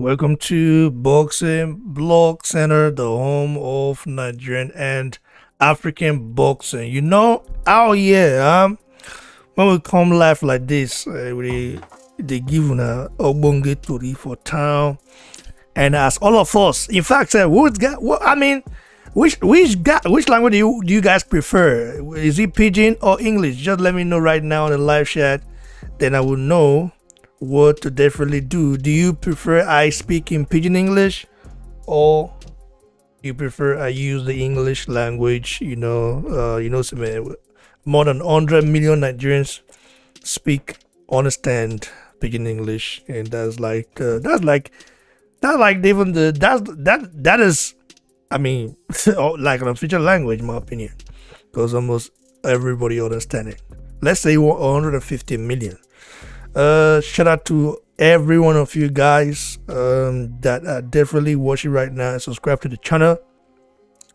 welcome to Boxing Blog Center, the home of Nigerian and African boxing. Oh yeah, when we come live like this, they give una ogbonge tori for town, and as all of us, in fact, which language do you guys prefer? Is it Pidgin or English? Just let me know right now in the live chat, then I will know what to definitely do. Do you prefer I speak in Pidgin English, or you prefer I use the English language? More than 100 million Nigerians speak, understand Pidgin English, and that is, I mean, like an official language, in my opinion, because almost everybody understand it. Let's say 150 million. Shout out to every one of you guys that are definitely watching right now and subscribe to the channel.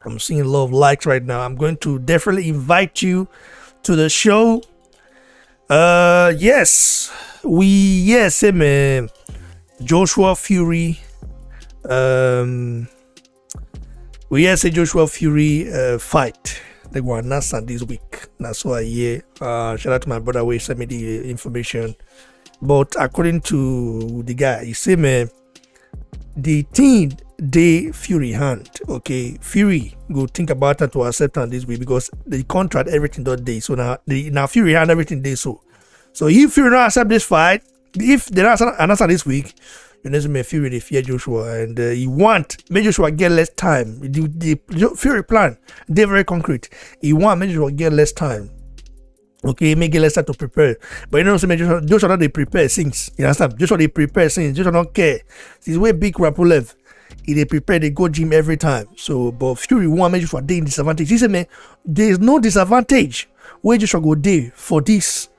I'm seeing a lot of likes right now. I'm going to definitely invite you to the show. Joshua Fury. Joshua Fury fight. They were announced this week. That's why, shout out to my brother who sent me the information. But according to the guy, he said, man, the thing they Fury hand, okay, Fury go think about it to accept on this week because the contract everything that day. So now Fury hand everything day. So if Fury not accept this fight, if they not answer this week, you know, me Fury they fear Joshua, and he want make Joshua get less time. The Fury plan, they're very concrete. He want make Joshua get less time. Okay, make it less time to prepare. But you know what I'm saying? Joshua not they prepare things. You understand? Joshua they prepare things. Joshua don't care. This way big Rapulev. He they prepare, they go gym every time. So but Fury want make Joshua day disadvantage. He said, man, there's no disadvantage where Joshua go day for this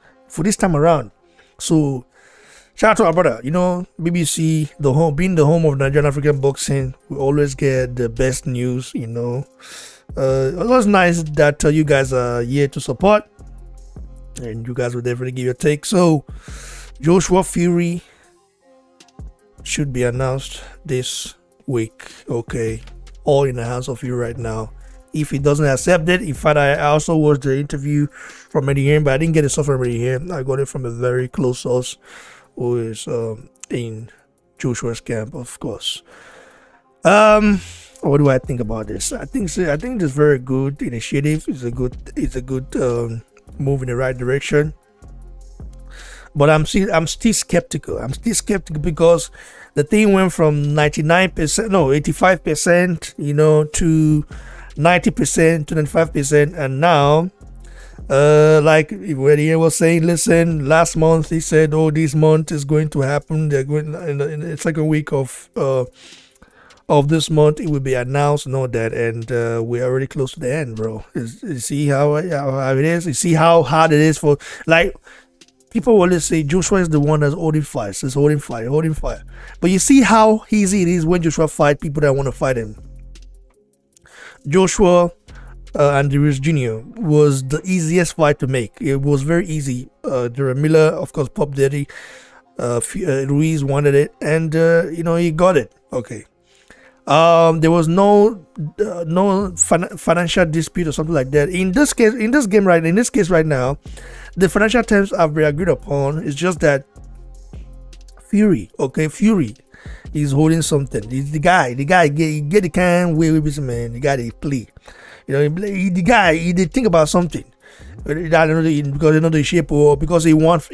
time around. So shout out to our brother. You know, BBC, being the home of Nigerian African boxing, we always get the best news. You know, it was nice that you guys are here to support, and you guys will definitely give your take. So, Joshua Fury should be announced this week. Okay, all in the hands of you right now. If he doesn't accept it, in fact, I also watched the interview from Eddie Hearn, but I didn't get it from Eddie Hearn. I got it from a very close source who is in Joshua's camp, of course. What do I think about this? I think it's very good initiative. It's a good move in the right direction. But I'm still skeptical. I'm still skeptical because the thing went from 85%, you know, to 90%, to 95%, and now like when he was saying, listen, last month he said, oh, this month is going to happen. They're going in the second week of this month, it will be announced and all that, and we're already close to the end, bro. You see how it is? You see how hard it is for, like, people always say Joshua is the one that's holding fire, holding fire. But you see how easy it is when Joshua fight people that want to fight him. Joshua and Darius Jr. was the easiest fight to make. It was very easy. Darren Miller, of course, Pop Daddy, Ruiz wanted it, and he got it. Okay. There was no financial dispute or something like that. In this case right now, the financial terms have been agreed upon. It's just that Fury is holding something. The guy get the kind way with this man. The guy they play. You know, the guy he did think about something. I don't know because you know the shape or because he want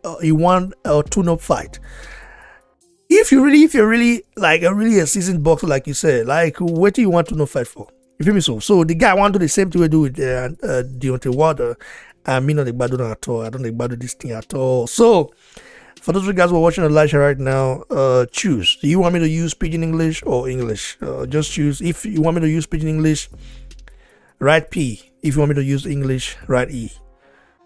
a tune-up fight. If you're really like a seasoned boxer, like you said, like what do you want to know fight for? You feel me? So the guy want to do the same thing we do with Deontay Wilder. I mean, not the bad at all. I don't think bad this thing at all. So for those of you guys who are watching the live show right now, choose. Do you want me to use Pidgin English or English? Just choose. If you want me to use Pidgin English, write P. If you want me to use English, write E.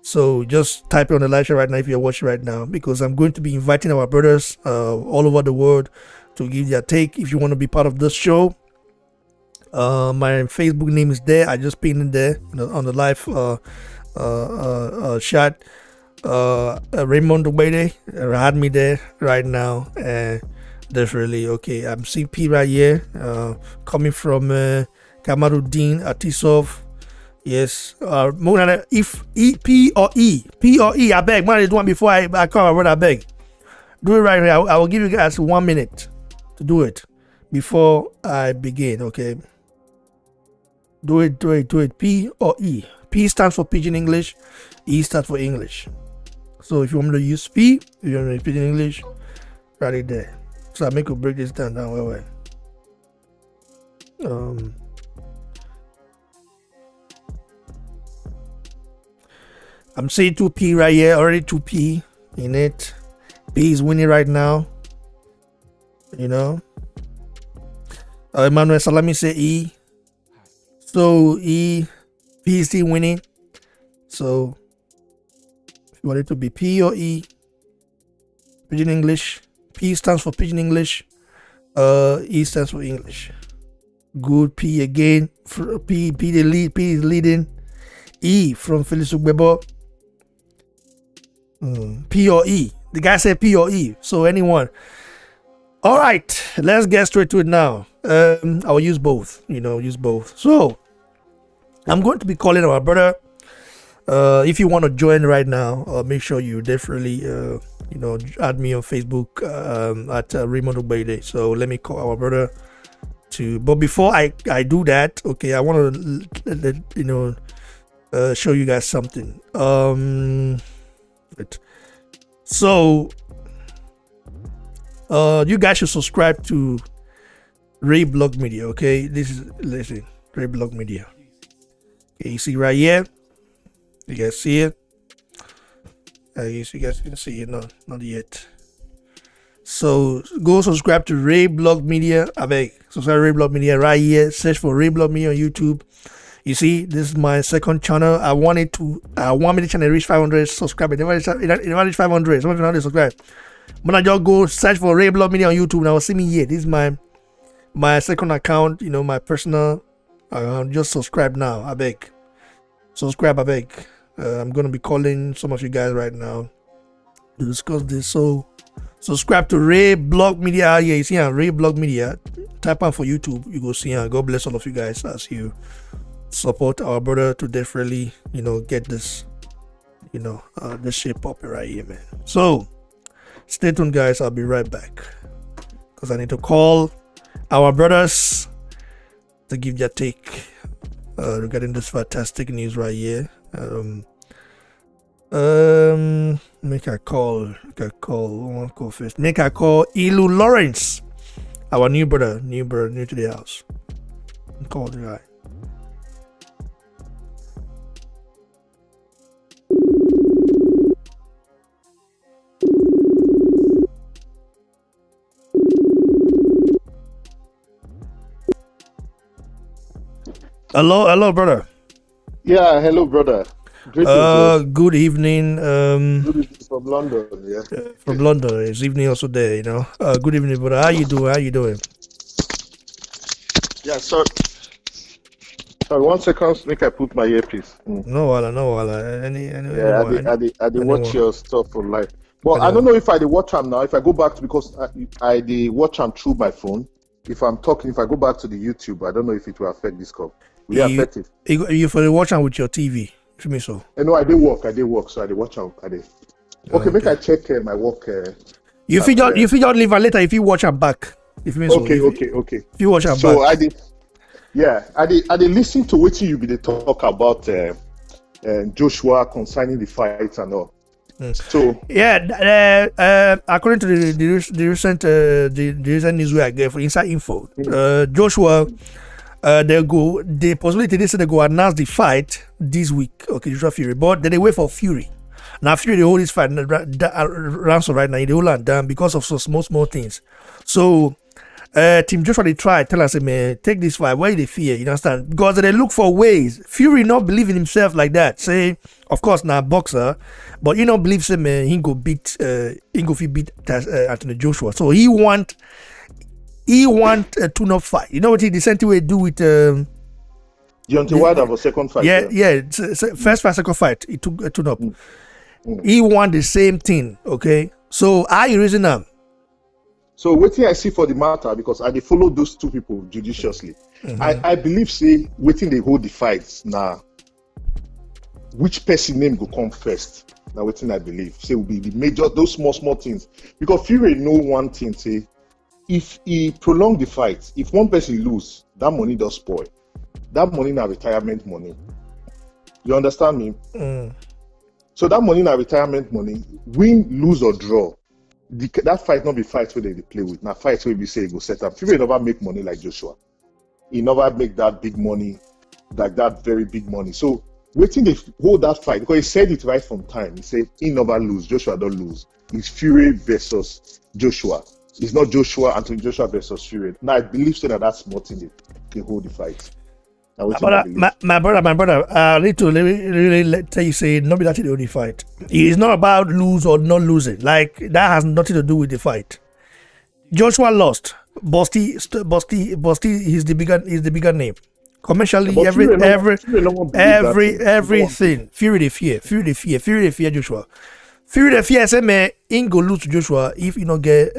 So just type it on the live show right now if you're watching right now, because I'm going to be inviting our brothers all over the world to give their take. If you want to be part of this show, my Facebook name is there. I just pinned it there on the live chat. Raymond Obede had me there right now, and Definitely. Okay, I'm seeing P right here. Coming from Kamaruddin Atisov. Yes. If P or E. I beg. Man, do one before I call. I beg. Do it right here. I will give you guys 1 minute to do it before I begin. Okay. Do it. P or E. P stands for Pidgin English. E stands for English. So if you want me to use P, if you want me to Pidgin English, write it there. So I make you break this down. Wait. I'm saying 2P right here. Already 2P in it. P is winning right now. You know. Emmanuel Salami say E. So E, P is still winning. So if you want it to be P or E, Pidgin English. P stands for Pidgin English. E stands for English. Good. P again. P the lead. P is leading. E from Felix Ugbebo. P or E. The guy said P or E. So anyone. All right. Let's get straight to it now. I'll use both. Use both. So I'm going to be calling our brother. If you want to join right now, make sure you definitely add me on Facebook at Raymond Ogbede. So let me call our brother but before I do that, okay, I want to show you guys something. So you guys should subscribe to Ray Blog Media. Okay, listen, Ray Blog Media. Okay, you see right here. You guys see it? You guys can see it. No, not yet. So go subscribe to Ray Blog Media. I beg, subscribe to Ray Blog Media right here. Search for Ray Blog Media on YouTube. You see, this is my second channel. I want me the channel reach 500 subscribers. It never reach 500. Some of you know they subscribe. But I just go search for Ray Blog Media on YouTube. Now see me here. This is my second account. My personal. Just subscribe now. I beg. Subscribe. I beg. I'm gonna be calling some of you guys right now to discuss this. So subscribe to Ray Blog Media. Yeah, you see Ray Blog Media. Type on for YouTube. You go see God bless all of you guys as you support our brother to definitely get this this shape up right here, man. So stay tuned, guys. I'll be right back because I need to call our brothers to give their take regarding this fantastic news right here. Make a call. One call first. Make a call Ilu Lawrence, our new brother, new to the house. Call the guy. Hello, brother. Yeah, hello, brother. Good evening. Good evening from London. Yeah. From London. It's evening also there. Good evening, brother. How you doing? Yeah. Sorry, 1 second. Make I put my earpiece. No, wala. I did watch your stuff online. Well, I don't know if I did watch them now. If I go back because I did watch them through my phone. If I'm talking, if I go back to the YouTube, I don't know if it will affect this call. Will it affect it? You for the watch them with your TV. For me, so. No, I did work, so I did watch them. Okay, make I check my work. You figure leave her later if you watch them back. If you okay. If you watch them back. So I did listen to what you be they talk about Joshua concerning the fights and all. So yeah, according to the recent news we I get for Inside Info, Joshua, the possibility they say they go announce the fight this week. Okay, Joshua Fury, but then they wait for Fury. Now Fury they hold this fight ransom right now. They hold it down because of some small things. So Team Joshua they try tell us, man, take this fight. Why they fear? You understand? Because they look for ways. Fury not believe in himself like that. Say, of course, now boxer, but you don't believe say, man, he go beat Anthony Joshua. So he want a tune-up fight. You know what the same way do with Deontay Wilder have a second fight. Yeah. First fight, second fight. He took a tune-up. He want the same thing. Okay, so I reason him. So waiting I see for the matter, because I dey follow those two people judiciously. I believe say waiting they hold the fights now. Which person name go come first? Now waiting I believe say will be the major those small things. Because Fury know one thing, say if he prolong the fight, if one person lose, that money does spoil. That money na retirement money. You understand me? So that money na retirement money, win, lose or draw. That fight not be fight where they play with. Now fight where we say he go set up. Fury never make money like Joshua. He never make that big money, like that very big money. So waiting they hold that fight, because he said it right from time. He said he never lose, Joshua don't lose. It's Fury versus Joshua. It's not Joshua Anthony Joshua versus Fury. Now I believe so that that's more thing they hold the fight. My brother, I need to really tell you, say, not be that the only fight. It's not about lose or not losing. Like, that has nothing to do with the fight. Joshua lost. Busty, he's the bigger name. Commercially, But everything. Fury the fear Joshua. Fury the fear, say, man, ain't go lose to Joshua if you don't get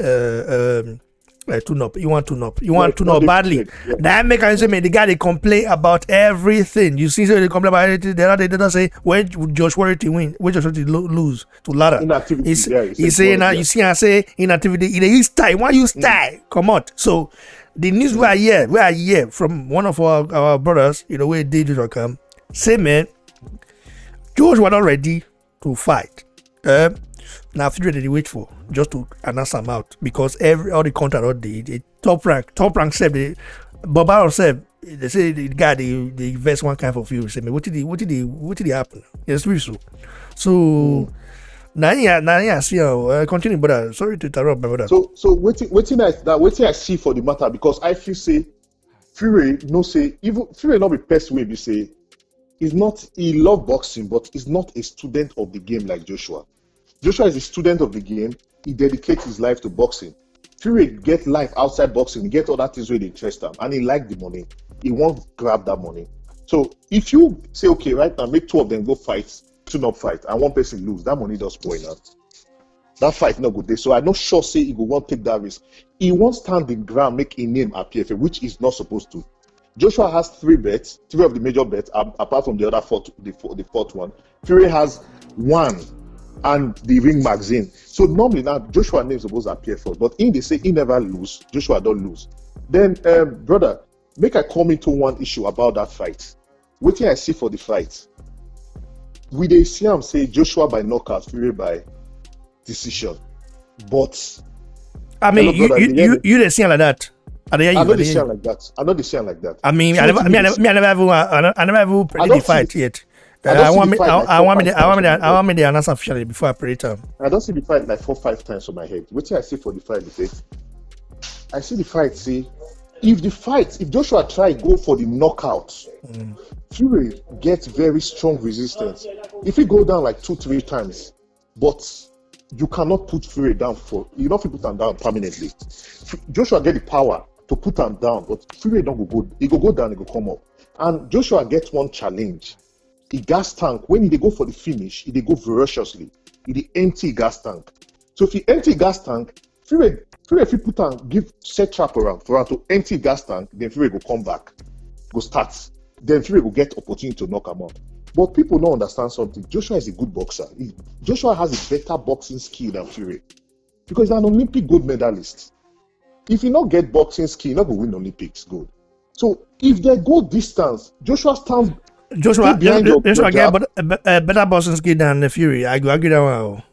tune up. You want tune up. You want tune up badly. Yeah. That make I say, man, the guy they complain about everything. You see, so they complain about everything. They don't say when Joshua to win, when Joshua to lose to ladder. Inactivity. He's saying now. You see, I say inactivity. He use tie. Why use tie? Come out. So the news we are here from one of our brothers. You know where they do come. Say, man, Joshua not ready to fight. Now Fury they wait for just to announce them out, because all the contract all the top rank said Boba said they say the guy they invest one kind for Fury. Say me what did he happen? Yes, we so now I see continue, brother. Sorry to interrupt, my brother. So waiting I see for the matter, because I feel say Fury no say even Fury not be best way be say he love boxing, but he's not a student of the game like Joshua. Joshua is a student of the game. He dedicates his life to boxing. Fury get life outside boxing. He get other things where they interest him, and he like the money. He won't grab that money. So if you say, okay, right now, make two of them go fight, two not fight, and one person lose, that money does spoil now. That fight not good day. So I'm not sure say he will want take that risk. He won't stand the ground, make a name appear, which is not supposed to. Joshua has 3 bets, 3 of the major bets, apart from the other the fourth one. Fury has 1. And the ring magazine. So normally now Joshua name supposed to appear first, but in they say he never lose, Joshua don't lose. Then brother, make I come into one issue about that fight. Waiting I see for the fight. We they see him say Joshua by knockout, Fury by decision. But I mean, you didn't see him like that. I know they see him like that. I mean, I never ever predict the fight yet. I want me the answer officially before I pray it. I don't see the fight like 4-5 times on my head. What I see for the fight is I see the fight say if Joshua try go for the knockout, Fury gets very strong resistance. If he go down like 2-3 times, but you cannot put Fury down you don't put him down permanently. Joshua get the power to put him down, but Fury don't go good. He go down, he go come up. And Joshua gets one challenge. The gas tank, when he go for the finish, he go voraciously. He empty gas tank. So if he empty gas tank, Fury if he put on give set trap around for him to empty gas tank, then Fury go come back, go start. Then Fury will get opportunity to knock him out. But people don't understand something. Joshua is a good boxer. Joshua has a better boxing skill than Fury, because he's an Olympic gold medalist. If he not get boxing skill, he not go win Olympics gold. So if they go distance, Joshua get a better boxing skill than the Fury. I go argue that one.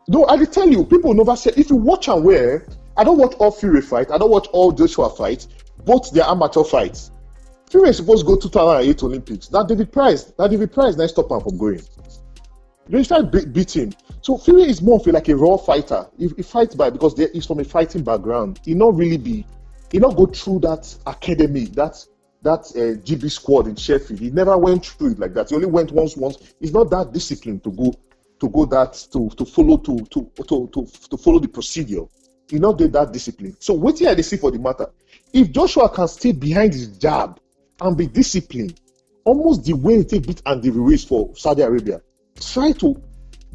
No, I will tell you, people never say, if you watch and wear, I don't watch all Fury fights, I don't watch all Joshua fights, both their amateur fights. Fury is supposed to go 2008 Olympics. That David Price now stop him from going. They try to beat him. So Fury is more like a raw fighter. He fights because he's from a fighting background. He not go through that academy, that GB squad in Sheffield. He never went through it like that. He only went once. He's not that disciplined to follow the procedure. He not did that discipline. So what here they see for the matter? If Joshua can stay behind his jab and be disciplined, almost the way he beat Andy Ruiz for Saudi Arabia, try to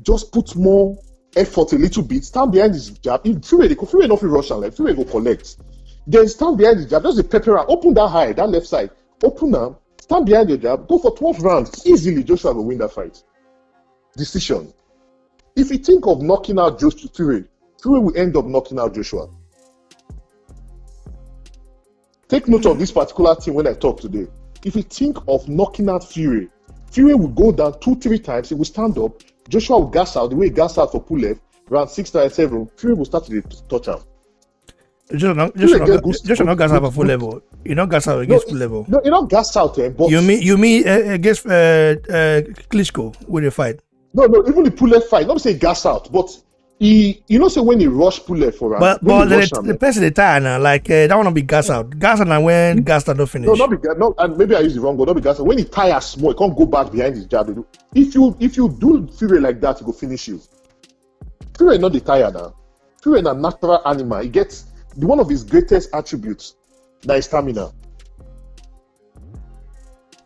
just put more effort a little bit, stand behind his jab. If Fury not fit rush am, like Fury go collect. Then stand behind the jab, just a pepper am, open that high, that left side, open am, stand behind your jab, go for 12 rounds. Easily, Joshua will win that fight. Decision. If you think of knocking out Fury will end up knocking out Joshua. Take note of this particular thing when I talk today. If you think of knocking out Fury will go down 2-3 times, he will stand up, Joshua will gas out, the way he gas out for pull left, round 6 to 7, Fury will start to touch him. Joshua not gas out for full level. You not gas out against full level. No, you not gas out, but you mean against Klitschko with the fight? No, even the pull left fight, not say gas out, but he, say when he rush pull left for him. But the person they tie now, like that one not be gas out. Gas out when gas out don't finish. No, not be no, and maybe I use the wrong word. Not be gas out. When he tires small, he can't go back behind his jab. If you do Fury like that, he go finish you. Fury not the tire now. Fury is a natural animal. He gets one of his greatest attributes, that is stamina.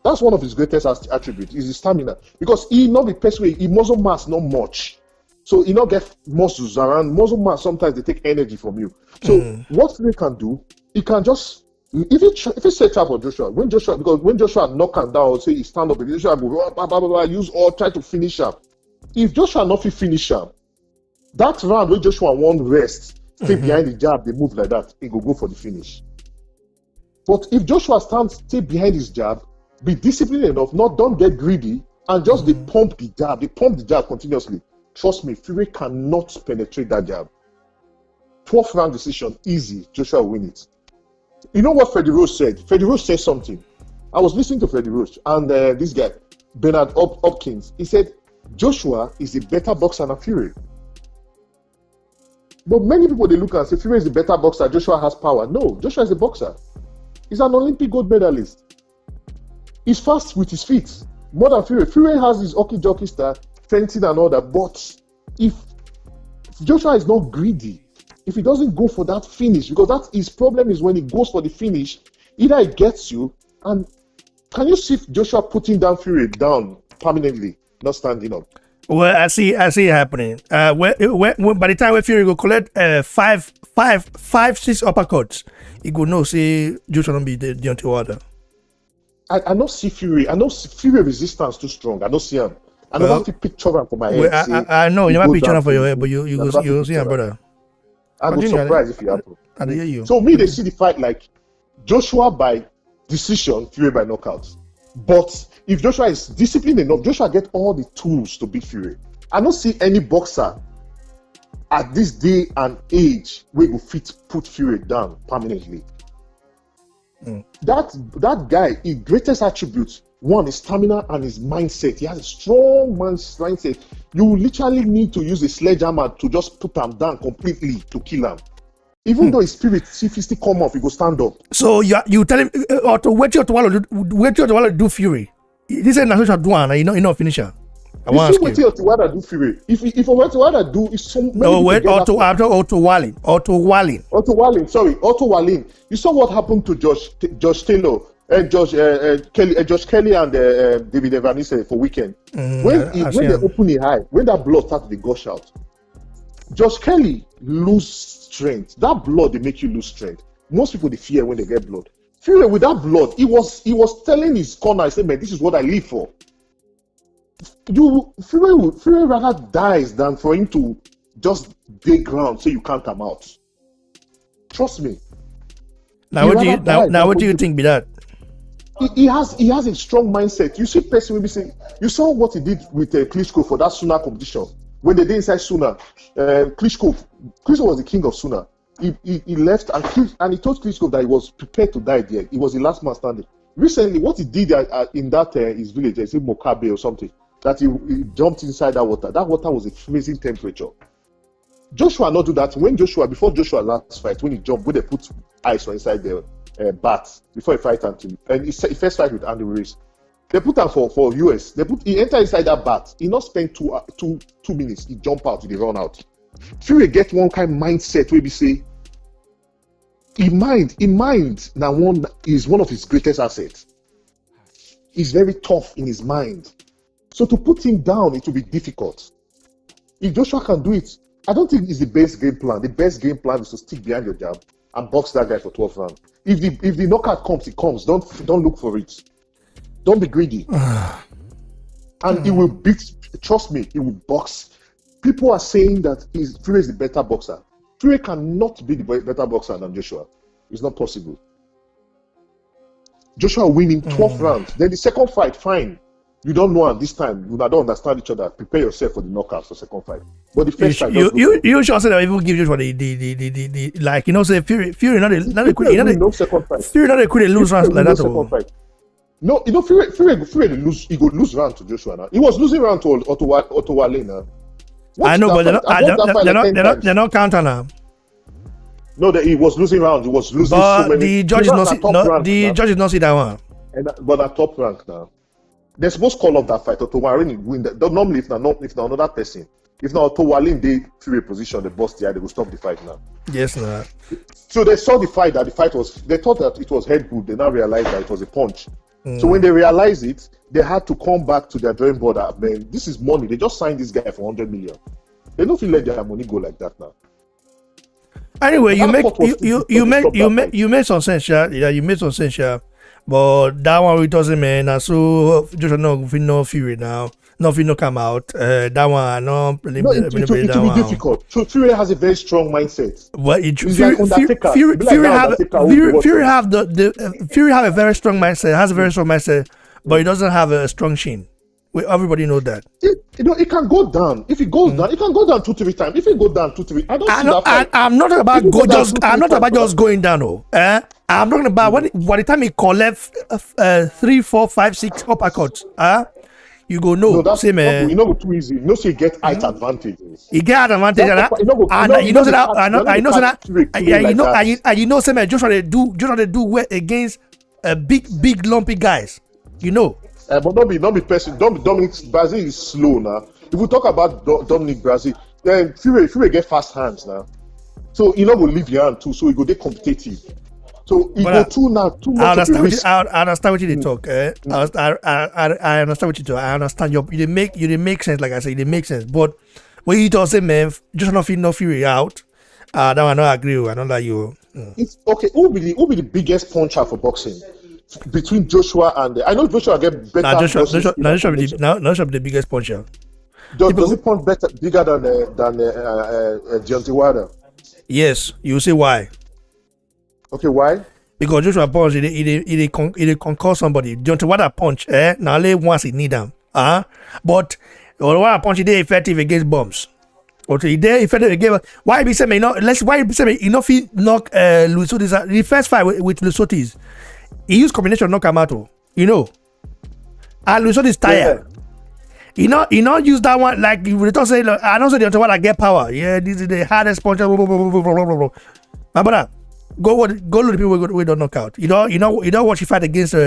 That's one of his greatest attributes, is his stamina. Because he not the person way, he muscle mass not much. So he not get muscles around. Muscle mass sometimes they take energy from you. So what Fury can do, he can just if he set trap for Joshua, when Joshua knock him down or say he stand up, if Joshua go use all try to finish him. If Joshua not finish him, that round where Joshua won't rest, stay behind the jab, they move like that, he go for the finish. But if Joshua stay behind his jab, be disciplined enough, don't get greedy, and just they pump the jab continuously. Trust me, Fury cannot penetrate that jab. 12th round decision, easy. Joshua will win it. You know what Freddie Roach said? Freddie Roach said something. I was listening to Freddie Roach, and this guy, Bernard Hopkins, he said, Joshua is a better boxer than Fury. But many people, they look and say, Fury is a better boxer, Joshua has power. No, Joshua is a boxer. He's an Olympic gold medalist. He's fast with his feet, more than Fury. Fury has his hockey jockey style, fencing and all that, but if Joshua is not greedy, if he doesn't go for that finish, because that's his problem is when he goes for the finish, either it gets you, and can you see Joshua putting down Fury down permanently, not standing up? Well, I see it happening. When by the time when Fury go collect 5, 6 uppercuts, he go no see Joshua don't be the Deontay Wilder. I don't see Fury. I know Fury resistance too strong. I don't see him. I don't have to picture him for my head. Well, I know you might picture him for your head, but you go see him, brother. I go surprised if he happen. I hear you. So me, they see the fight like Joshua by decision, Fury by knockout. But if Joshua is disciplined enough, Joshua get all the tools to beat Fury. I don't see any boxer at this day and age where go fit put Fury down permanently. That guy, his greatest attributes, one is stamina and his mindset. He has a strong mindset. You literally need to use a sledgehammer to just put him down completely to kill him. Even though his spirit, if he still come off, he go stand up. So you tell him wait till to do Fury. This is not do one, you know finisher. I want to ask you. Wait do Fury. If Wallin do, if some Otto Wallin. Sorry, Otto Wallin. You saw what happened to Josh Taylor and Josh Kelly and David Evanise for weekend. When they open the eye, when that blood started to gush out, Josh Kelly lose strength. That blood they make you lose strength. Most people they fear when they get blood. Fury with that blood, he was telling his corner, he said, man, this is what I live for. Fury rather dies than for him to just dig ground so you can't come out. Trust me. Now what do you think be that? He has a strong mindset. You see person will be saying, you saw what he did with Klitschko for that Suna competition. When they did inside Suna, Klitschko was the king of Suna. He left and he told Klitschko that he was prepared to die there. He was the last man standing. Recently, what he did in that his village, I think Mokabe or something, that he jumped inside that water. That water was a freezing temperature. Joshua not do that. Before Joshua last fight, when he jumped, when they put ice inside the bath before he fight Anthony, and he first fight with Andy Ruiz, they put him for US. He enter inside that bath. He not spend 2 minutes. He jump out. He run out. Fury get one kind of mindset where we say, he mind now one is one of his greatest assets. He's very tough in his mind. So to put him down, it will be difficult. If Joshua can do it, I don't think it's the best game plan. The best game plan is to stick behind your jab and box that guy for 12 rounds. If the knockout comes, it comes. Don't look for it. Don't be greedy. And he will beat. Trust me, he will box. People are saying that Fury is the better boxer. Fury cannot be the better boxer than Joshua. It's not possible. Joshua winning 12 rounds. Then the second fight, fine. You don't know, and this time you don't understand each other. Prepare yourself for the knockout for second fight. But the first fight, you should say that people give Joshua the like, you know, say Fury not a quit. No second fight. Fury not a quit. Lose rounds like that. No, you know, Fury lose. He go lose round to Joshua now. He was losing round to Otto Wale now. I know, but they're not counting now. No, that he was losing rounds. He was losing but so many. The judges not see that one. But at top rank now. They're supposed to call off that fight. Otto Wale win that. Normally, if not another person, if not Otto Wale in the Fury position, the boss there, they will stop the fight now. Yes, no. So they saw the fight was. They thought that it was head good. They now realized that it was a punch. So when they realized it, they had to come back to their drawing board. Man, this is money. They just signed this guy for 100 million. They don't feel let their money go like that now. Anyway, you made some sense, yeah. You made some sense, yeah. But that one we doesn't man. And so just no Fury now. Nothing no come out. That one no. It will be difficult. So Fury has a very strong mindset. Well, Fury have a very strong mindset. Has a very strong mindset, but he doesn't have a strong chin. Everybody know that. It can go down. If it goes down, it can go down 2-3 times. If it goes down 2-3, I'm not about just going down. No, I'm talking about by the time he collect 3, 4, 5, 6 uppercuts. You go no, same man. You know too easy. You know, so you get height advantages. You get advantage, and you know same man. Just try to do well against big lumpy guys. You know. But don't be person. Dominic Brazil is slow now. If we talk about Dominic Brazil, then Fury get fast hands now. So you know will leave your hand too. So he go get competitive. So he go too much. I understand what you talk. I understand what you talk. I understand you didn't make sense. Like I said, it makes sense. But when you talk say man, just not Fury out. That one I don't agree with. I don't like you. It's okay. Who will be the biggest puncher for boxing? Between Joshua and I know Joshua get better. Joshua be the biggest puncher. Does he punch bigger than Deontay Wilder? Yes, you see why? Okay, why? Because Joshua punch, he conquer somebody. Deontay Wilder punch, now only once he need them. But Wilder punch he effective against bombs. But he effective against. Why be saying why be saying enough he knock Luis Ortiz the first fight with Luis Ortiz. He used combination knock him out, you know. And Luis Ortiz tired. Yeah. He not use that one like you would say. Look, I don't say the one I get power. Yeah, this is the hardest puncher. My brother, go to the people we don't knock out. You don't watch you fight against what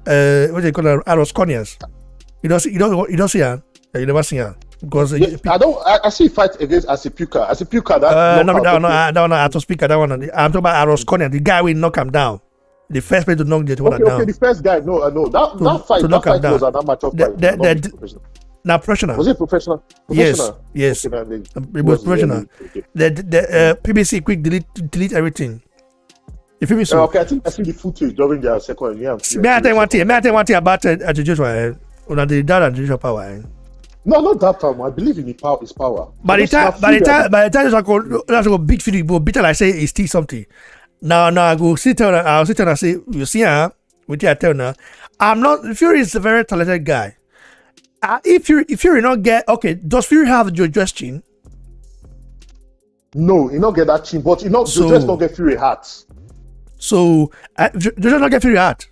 they call Arosconians. You don't see her. You never see her. Because I see fight against Asipuka. No, I to speak that one. I'm talking about Arosconian, the guy will knock him down. The first person to knock the other down. Okay, the first guy. No, that fight was an amateur fight. Now professional. Was it professional? Yes. Okay, it was professional. Okay. The PBC quick delete everything. If you so. Okay, I think I see the footage during their second. Yeah. May I tell you one thing about Joshua? The dad and Joshua power. No, not that time. I believe in his power. By the time Joshua go beat Fury, beat like say he still something. Now I go sit down. I'll sit down and say, you see, what I tell now. I'm not. Fury is a very talented guy. If Fury not get does Fury have Jojo's chin? No, he not get that chin, but Jojo's not get Fury heart. So Jojo not get Fury heart.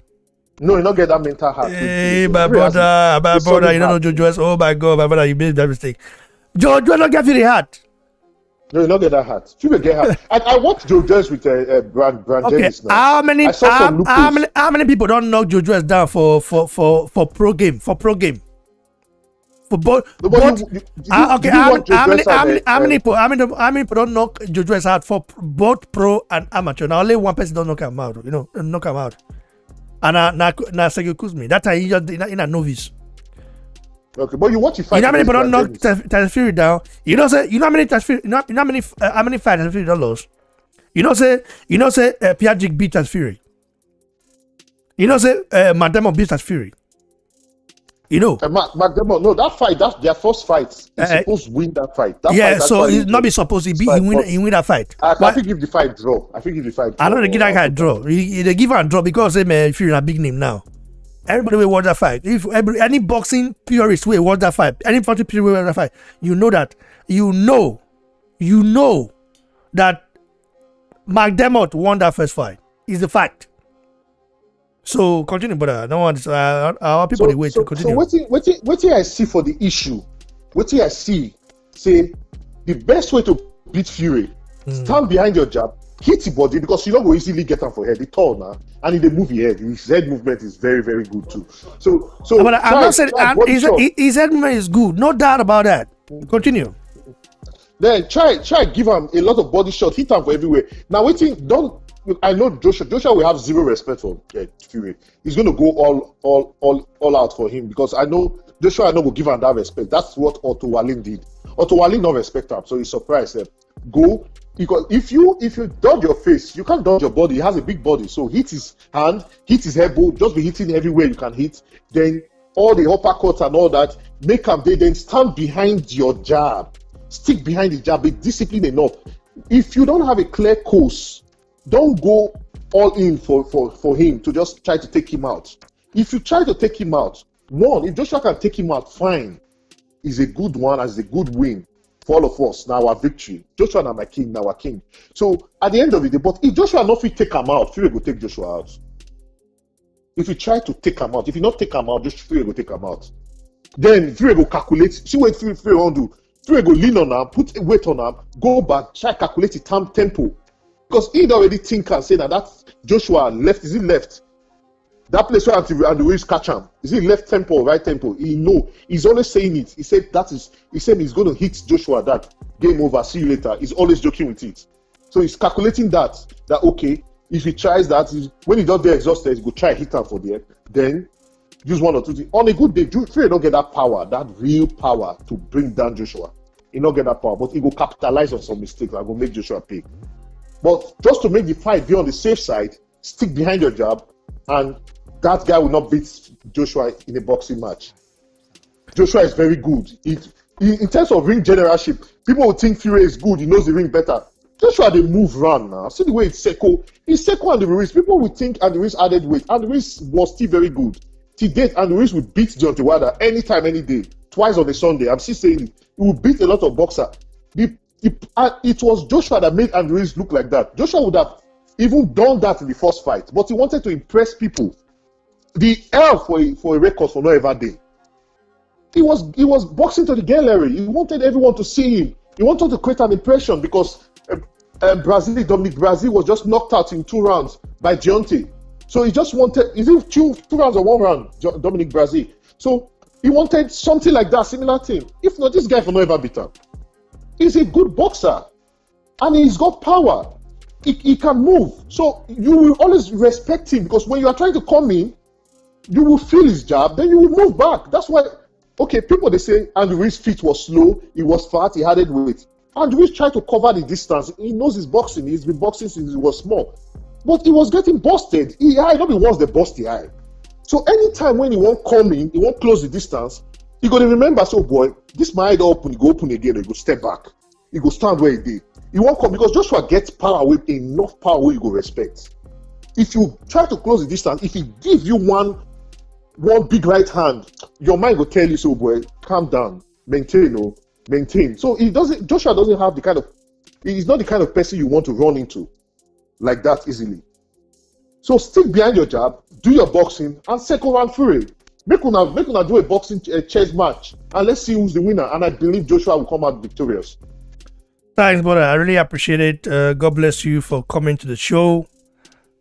No, he not get that mental heart. Hey, my brother, you don't know Jojo's. Oh my God, my brother, you made that mistake. Jojo not get Fury heart. No, you not get that hat. Fury get hat. I watched Joe Joyce with Brand Dennis now. How many people don't knock Joe Joyce down for pro game? For both. How many people don't knock Joe Joyce out for both pro and amateur? Now only one person don't knock him out. You know, knock him out. And now Sergio Kuzmi. That time he just in a novice. Okay, but you watch the fight. You know how many people don't knock Dennis. Tyson Fury down? You know how many Tyson Fury, how many fights Tyson Fury don't lose? Piagic beat Tyson Fury. Mademo beat Tyson Fury. McDermott, no, that fight, that's their first fight. He's supposed to win that fight. So he's not be supposed to win that fight. I think if the fight draw. I don't give that guy a draw. They give him a draw because Fury a big name now. Everybody will watch that fight. If any boxing purist will watch that fight, any fighting purist will watch that fight, you know that McDermott won that first fight. It's a fact. So continue, brother. No one. Our people they wait to continue. So what I see for the issue, what I see, say the best way to beat Fury, stand behind your jab, hit the body because you don't go easily get him for head. He tall now, and in the move his head movement is very, very good too. So. But I'm not saying his head movement is good. No doubt about that. Continue. Then try give him a lot of body shot, hit him for everywhere. Now I know Joshua will have zero respect for Fury. He's going to go all out for him because I know Joshua I know will give him that respect. That's what Otto Wallin did. Otto Wallin don't respect him, so he's surprised them. Go because if you dodge your face, you can't dodge your body. He has a big body, so hit his hand, hit his elbow, just be hitting everywhere you can hit. Then all the uppercuts and all that, make him then stand behind your jab, stick behind the jab, be disciplined enough. If you don't have a clear course, don't go all in for him to just try to take him out. If you try to take him out, if Joshua can take him out, fine. It's a good one, as a good win for all of us. Now our victory. Joshua now my king, now our king. So at the end of the day, but if Joshua not fit take him out, Fury will take Joshua out. If you try to take him out, if you not take him out, just Fury will take him out. Then Fury will calculate. See what Fury will do. Fury will lean on him, put weight on him, go back, try calculate the tempo. Because he'd already think and say that Joshua left. Is he left? That place where Andy Ruiz catch him. Is he left tempo or right tempo? He know. He's always saying it. He said he's going to hit Joshua that game over. See you later. He's always joking with it. So he's calculating that okay, if he tries that, when he does get exhausted, he go try hit him for there. Then use one or two things. On a good day, Fury don't get that power, that real power to bring down Joshua. He don't get that power, but he will capitalize on some mistakes and go make Joshua pay. But just to make the fight be on the safe side, stick behind your jab, and that guy will not beat Joshua in a boxing match. Joshua is very good. In terms of ring generalship, people will think Fury is good. He knows the ring better. Joshua, they move round now. See the way it's Seco. It's Seco and the Ruiz. People will think and the Ruiz added weight. And the Ruiz was still very good. Till date, and the Ruiz will beat Deontay Wilder anytime, any day. Twice on a Sunday. I'm still saying it. He will beat a lot of boxers. It was Joshua that made Andy Ruiz look like that. Joshua would have even done that in the first fight, but he wanted to impress people. The L for a record for no ever day. He was boxing to the gallery. He wanted everyone to see him. He wanted to create an impression because Dominic Brazil was just knocked out in 2 rounds by Deontay. So he just wanted, is it two rounds or 1 round, Dominic Brazil? So he wanted something like that, similar thing. If not, this guy for no ever beat him. He's a good boxer and he's got power. He can move. So you will always respect him because when you are trying to come in, you will feel his jab, then you will move back. That's why, okay, people they say Andy Ruiz's feet was slow, he was fat, he added weight. Andy Ruiz tried to cover the distance. He knows his boxing. He's been boxing since he was small. But he was getting busted. Nobody wants the busty eye. So anytime when he won't come in, he won't close the distance, he go to remember, so boy, this my eye open, he go open again, he go step back. He go stand where he did. He won't come because Joshua gets power with enough power where you go respect. If you try to close the distance, if he give you one big right hand, your mind will tell you, so boy, calm down, maintain. So Joshua doesn't have he's not the kind of person you want to run into like that easily. So stick behind your jab, do your boxing, and second round Fury. Make una do a boxing chess match, and let's see who's the winner. And I believe Joshua will come out victorious. Thanks, brother. I really appreciate it. God bless you for coming to the show.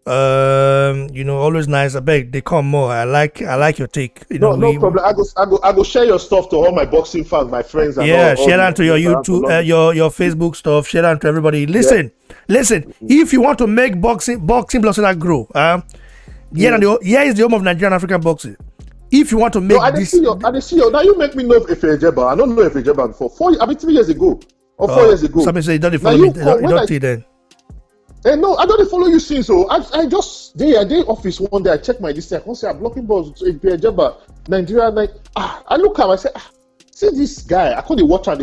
Always nice. I beg they come more. I like your take. No problem. I go share your stuff to all my boxing fans, my friends. And share that to your YouTube, your Facebook stuff. Share that to everybody. Listen. If you want to make boxing blocks that grow, here is the home of Nigerian African boxing. If you want to make this, I see you. Now you make me know if Ejeba. I don't know if Ejeba before. 3 years ago or 4 years ago. Somebody say you don't follow me. You don't see then. No, I don't follow you since. So I just day office one day. I check my list. I can't say I'm blocking balls. Ejeba, Nigeria. I look at him. I say, see this guy. I call the watcher.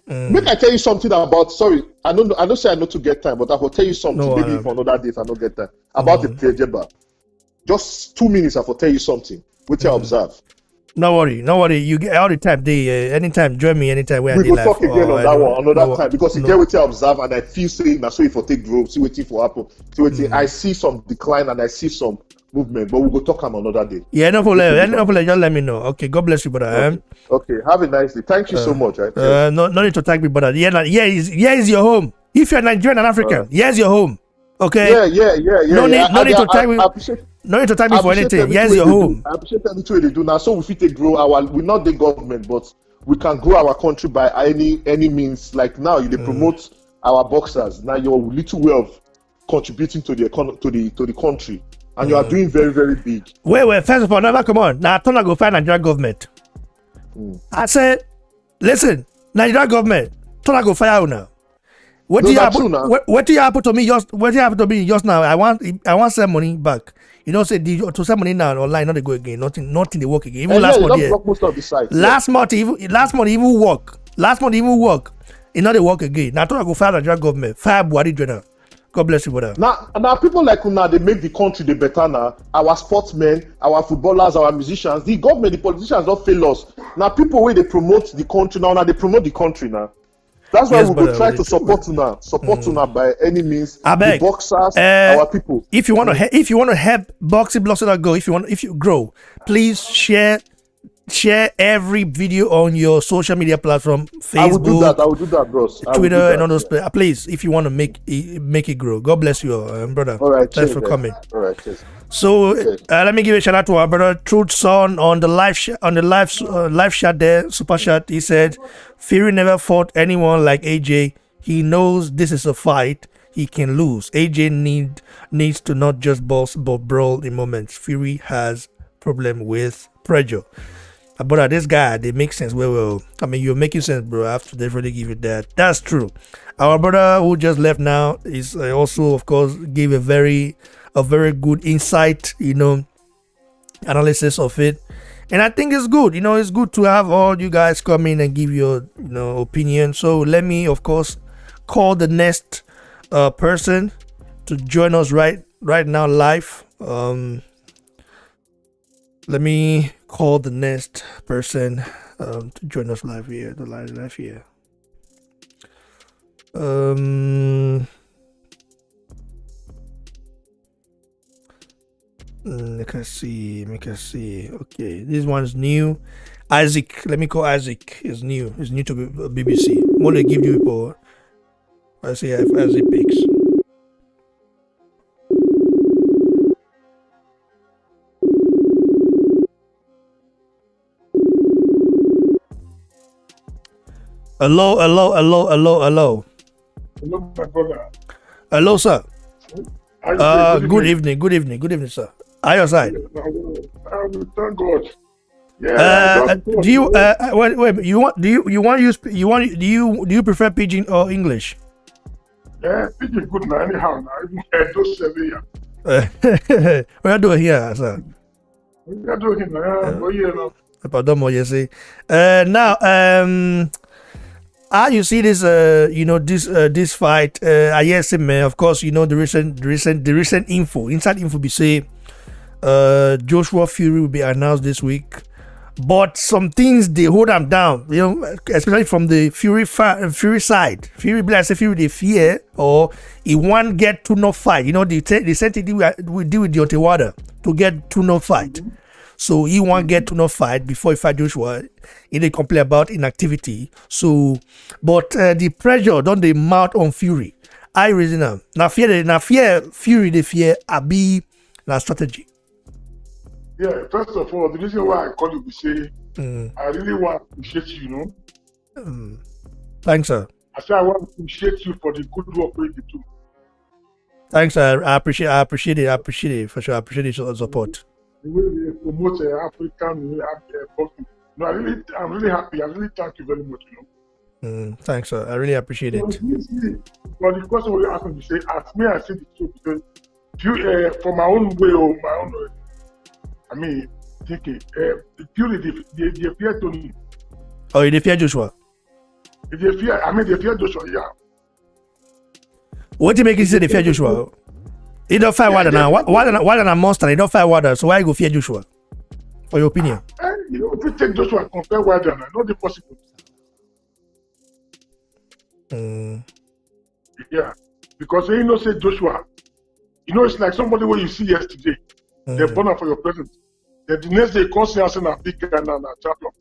Make I tell you something about. Sorry, I don't say I know to get time, but I will tell you something. Maybe for another day if I don't get time about the Ejeba. Just 2 minutes. I will tell you something. Which I observe. No worry. You get all the time. Anytime, join me anytime. We will talk again on that one another time because you get what I observe and I feel saying that's so if I take growth, see what for happen. I see some decline and I see some movement, but we'll go talk them another day. Yeah, no problem. Just let me know. Okay, God bless you, brother. Okay. Have a nice day. Thank you so much. No need to thank me, brother. Here is your home. If you're Nigerian and African, here's your home. Okay. Yeah. No need to thank me. No need to thank me for anything. Here's your home. I appreciate everything they do now. So we fit grow we're not the government, but we can grow our country by any means. Like now, they promote our boxers. Now your little way of contributing to the country, and you are doing very, very big. Wait. First of all, now come on. Now I thought I go find Nigerian government. I said, listen, Nigerian government. Thought I go fire you now. What do you happen to me just now? I want send money back. You know, say to send money now online, not they go again. Nothing they work again. Even last month, most of the sites. Last month even work. You know they work again. Now I thought I go fire the Nigerian government, fire Buhari General. God bless you, brother. Now people like Una, they make the country the better now. Our sportsmen, our footballers, our musicians, the government, the politicians don't fail us. Now people where they promote the country now they promote the country now. That's why we will try to support Una by any means. The boxers, our people. If you want to help boxing bloggers go, if you grow, please share every video on your social media platform, Facebook. I will do that, bros. Twitter and all those. Please, if you want to make it grow. God bless you, brother. All right, thanks for coming. All right, cheers. So let me give a shout out to our brother Truth Son on the live chat there, super chat. He said, Fury never fought anyone like AJ. He knows this is a fight he can lose. AJ needs to not just boss but brawl in moments. Fury has problem with pressure. But this guy, they make sense. Well, I mean, you're making sense, bro. I have to definitely give you that. That's true. Our brother who just left now is also, of course, gave a very good insight, analysis of it. And I think it's good. It's good to have all you guys come in and give your, opinion. So let me, of course, call the next person to join us right now live. Let me call the next person to join us live here. Live here. Make us see. Okay, this one's new. Isaac. Let me call Isaac. Is new. It's new to BBC. What they give you people? I say I have Isaac picks. Hello. Hello, my brother. Hello, sir. Good evening, sir. Are you side? Thank God. Yeah. Do you wait? Do you prefer pidgin or English? Yeah, pidgin good now. Anyhow, now those 7 years. What are you doing here, sir? What are you doing now? What you know? Pardon me, you see. Now, how you see this? This fight. I hear him, of course. The recent info. Inside info be say, Joshua Fury will be announced this week, but some things they hold him down. Especially from the Fury side. Fury be like say Fury they fear or he won't get to no fight. They said we deal with Deontay Wilder to get to no fight. Mm-hmm. So he won't get to no fight before he fight Joshua. He didn't complain about inactivity. So, but the pressure don't they mount on Fury. I reason them. Now fear Fury they fear Abi na strategy. Yeah, first of all, the reason why I call you to say I really want to appreciate you, Thanks, sir. I say I want to appreciate you for the good work you do. Thanks, sir. I appreciate it. For sure. I appreciate your support. the way they promote African boxing. No, I'm really happy. I really thank you very much. Thanks, sir. I really appreciate it. But the question we ask me to say, as me, I say the truth because for my own way or my own way, I mean, thinking, purely they fear Tony. Oh, they fear Joshua? They fear Joshua, yeah. What do you make you say they fear Joshua? He don't fight Wilder now. Wilder a monster. He don't fight Wilder. So why you go fear Joshua? For your opinion? If you take Joshua and compare Wilder, not possible. Yeah, because you say Joshua, it's like somebody where you see yesterday, they're born up for your presence. Then the next day, you come see us in a big guy and a champion.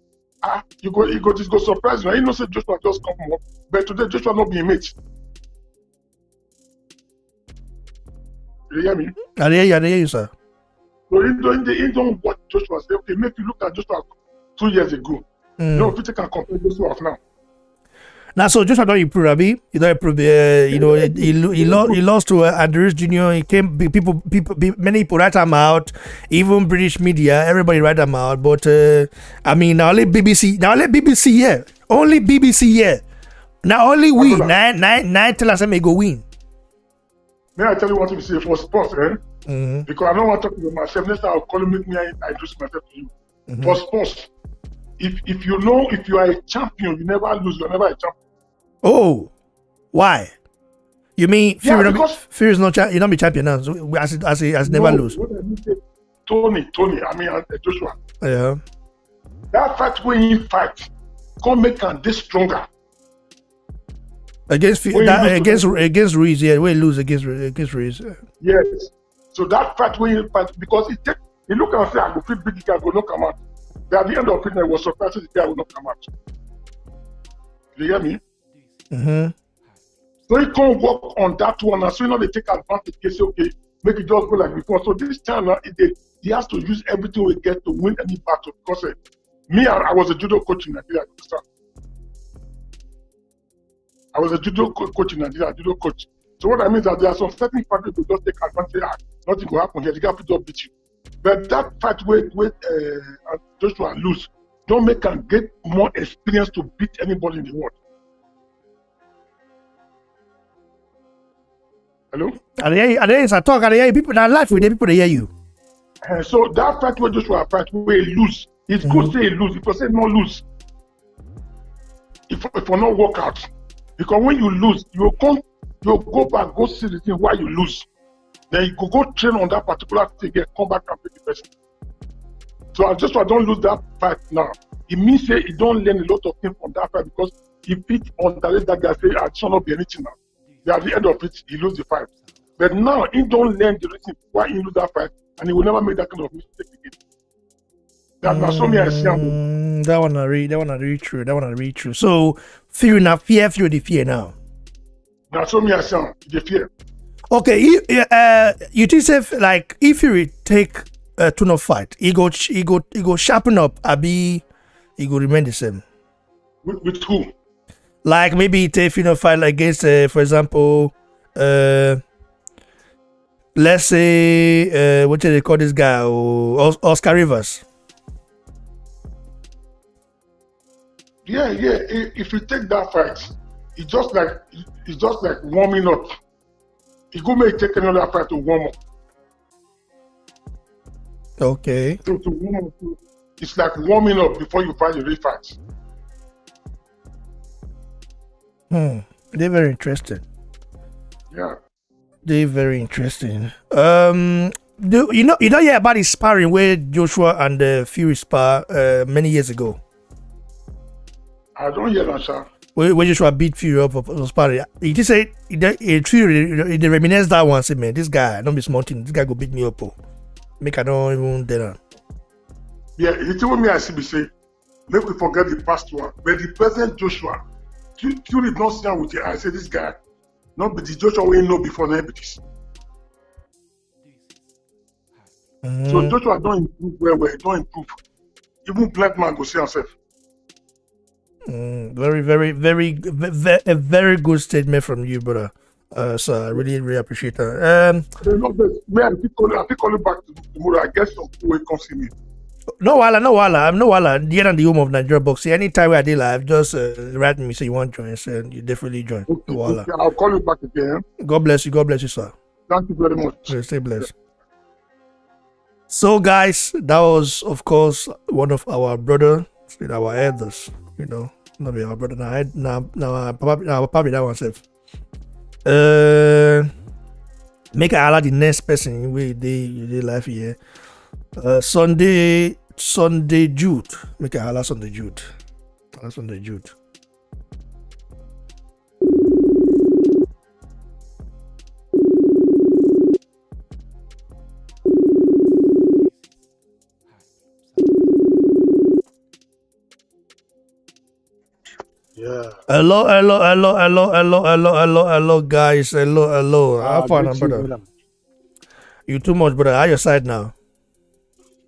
You go surprise you. You say Joshua just come up, but today Joshua not being mate. You hear me? I hear you, sir. So you don't watch Joshua say, okay, make you look at Joshua 2 years ago. No, if you can compare Joshua of now. Now, so Joshua don't improve, Abi. He don't improve. He lost to Andrews Jr. He came. Many people write him out. Even British media, everybody write him out. But I mean, now only BBC here. Only BBC here. Now only we. Nine tell us may go win. May I tell you what to say for sports, Because I don't want to talk about myself. Next time I'll call me. I introduce myself to you. For sports, if you are a champion, you never lose. You're never a champion. Oh, why? You mean Fury is not you're not be champion now? So as never lose. Tony, I mean Joshua. Yeah. That fight when you fight, come make and this stronger. Against Ruiz, yeah, we lose against Ruiz. Yes. So that fight when you fight, because he look and say I go feel big guy go not come out. But at the end of it, I was surprised the guy will not come out. You hear me? So he can't work on that one, and so they take advantage. They say, okay, make it just go like before. So this time he has to use everything we get to win any battle. Because I was a judo coach in Nigeria. I was a judo coach in Nigeria, judo coach. So what I mean is that there are some certain parties who just take advantage. Nothing will happen here. The guy will beat you. But that fight with Joshua lose, don't make him get more experience to beat anybody in the world. Hello? I hear you. People that laugh with them, people they hear you. So that fight with Joshua fight where he lose. It's good to say he lose. If you say not lose, if you not work out. Because when you lose, you go back, go see the thing why you lose. Then you go train on that particular thing again, come back and beat the person. So I don't lose that fight now. It means say you don't learn a lot of things from that fight because if it underrate that guy say I shall not be anything now. Then at the end of it, he lose the fight. But now he don't learn the reason why he lose that fight and he will never make that kind of mistake again. That's so me I see him. That one are really true. So fear now, fear the fear now. That's so me I see him. The fear. Okay, you think if like if you take a tune-up fight, he go sharpen up, Abi, he go remain the same. With who? Like maybe take fight against, for example, let's say what do they call this guy? Oscar Rivers. Yeah. If you take that fight, it's just like warming up. You go may take another fight to warm up. Okay. To warm up, it's like warming up before you fight the real fight. They're very interesting. Yeah. They're very interesting. You know hear about the sparring where Joshua and Fury spar many years ago. I don't hear that, sir. When Joshua beat Fury up for sparring, he just said Fury they reminisce that one. Say, man, this guy don't be smarting. This guy go beat me up. Make I don't even dare. Yeah, he told me I should be saying, make we forget the past one. But the present Joshua, Fury not sit down with you. I say this guy, not be the Joshua we know before diabetes. So Joshua don't improve well, don't improve. Even black man go see himself. Very, very, very, a very good statement from you, brother. So I really, really appreciate that. I think calling back tomorrow. I guess some people will come see me. No wala. I'm no wala. The and the home of Nigeria boxing. Anytime where I did live, just write me say you want to join, so you definitely join. Okay, No wala. okay, I'll call you back again. God bless you, sir. Thank you very much. Stay blessed. So, guys, that was, of course, one of our brothers, our elders. Not be our brother. Now, probably that oneself. Make I allow the next person we they live here. Sunday Jude. Make I allow Sunday Jude. Yeah. Hello, guys. Hello. How far now, brother? You too much, brother. How your side now?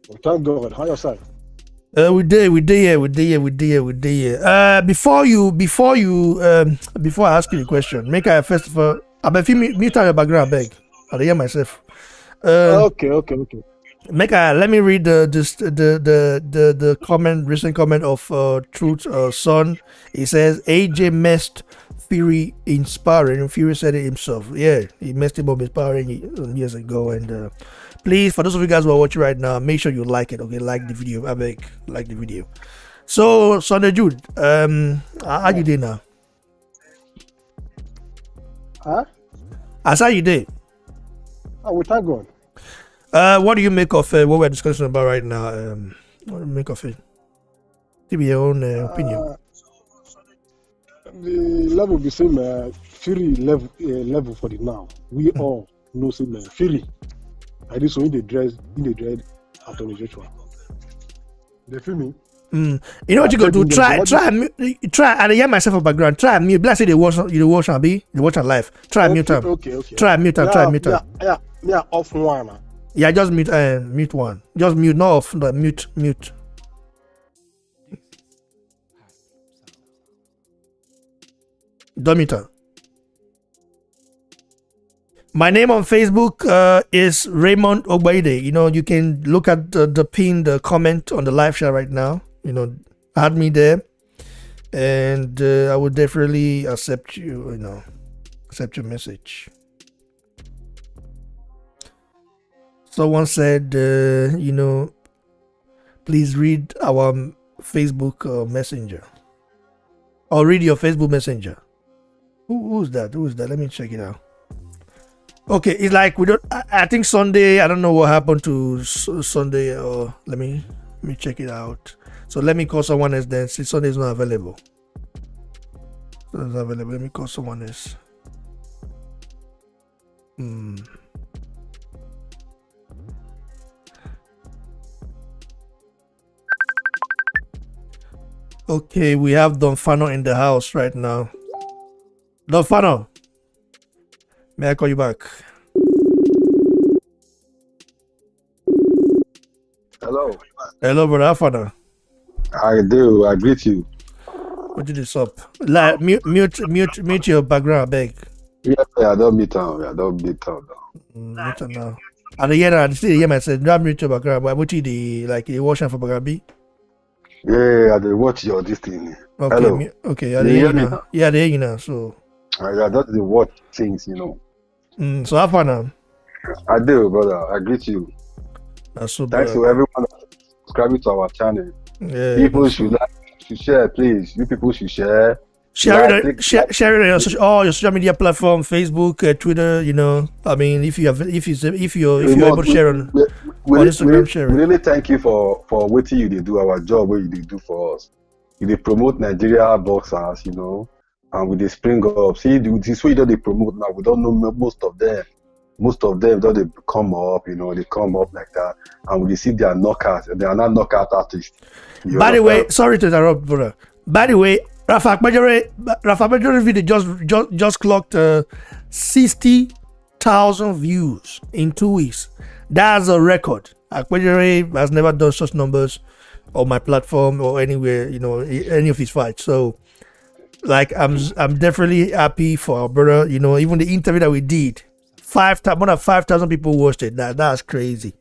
Well, thank God. How your side? We did here. Before I ask you the question, make I first of all, I bet you mute out your background, beg. I hear myself. Okay. Let me read the recent comment of Truth Son. He says AJ messed Fury inspiring. Fury said it himself. Yeah, he messed him up inspiring years ago. And please, for those of you guys who are watching right now, make sure you like it. Okay, like the video. I beg, like the video. So Sunday Jude, how you did now? Huh? As how you did? Oh, we thank God. What do you make of what we're discussing about right now? What do you make of it? Give me your own opinion. The level be same Fury level for the now. We all know same Fury. I did so in the dread Anthony Joshua. They feel me? You know what you go do? Try. I hear myself on background. Try mute. Bless you. They watch and be. They watch on live. Try mute them. Okay. Try mute them. Yeah. Off one. Yeah, just mute one. Just mute, not off. No, mute. Don't mute her. My name on Facebook is Raymond Ogbaide. You can look at the pinned comment on the live chat right now. Add me there, and I would definitely accept you. Accept your message. Someone said, please read our Facebook Messenger. Or read your Facebook Messenger. Who's that? Let me check it out. Okay, it's like we don't. I think Sunday. I don't know what happened to Sunday. Or let me check it out. So let me call someone else then. See, Sunday is not available. Let me call someone else. Okay, we have Don Fano in the house right now. Don Fano, may I call you back? Hello, brother Fano. I do. I greet you. What did this up? Like, mute your background, beg. Yeah, I don't meet town. Mute her now. And I still hear myself. Don't mute your background. But what you watching for background? Yeah, they watch your this thing. Okay, hello. Okay, they hear you now. Yeah, they hear you now. So I don't they watch things, So how far now? I do, brother. I greet you. That's so Thanks to everyone subscribing to our channel. Yeah, people should like, should share, please. You people should share. Share it on all your social media platform, Facebook, Twitter. I mean, if you're able to share on Instagram, share it. We really thank you for what you do, our job, what you do for us. You promote Nigeria boxers, and we spring up. See, this way that they promote now, we don't know most of them. Most of them don't they come up, they come up like that, and we see their knockouts. They are not knockout artists. By the way, sorry to interrupt, brother. By the way, Rafa Majore video just clocked 60,000 views in 2 weeks. That's a record. Akpajare has never done such numbers on my platform or anywhere, any of his fights. So like I'm definitely happy for our brother. You know, even the interview that we did, more than 5,000 people watched it. That's crazy.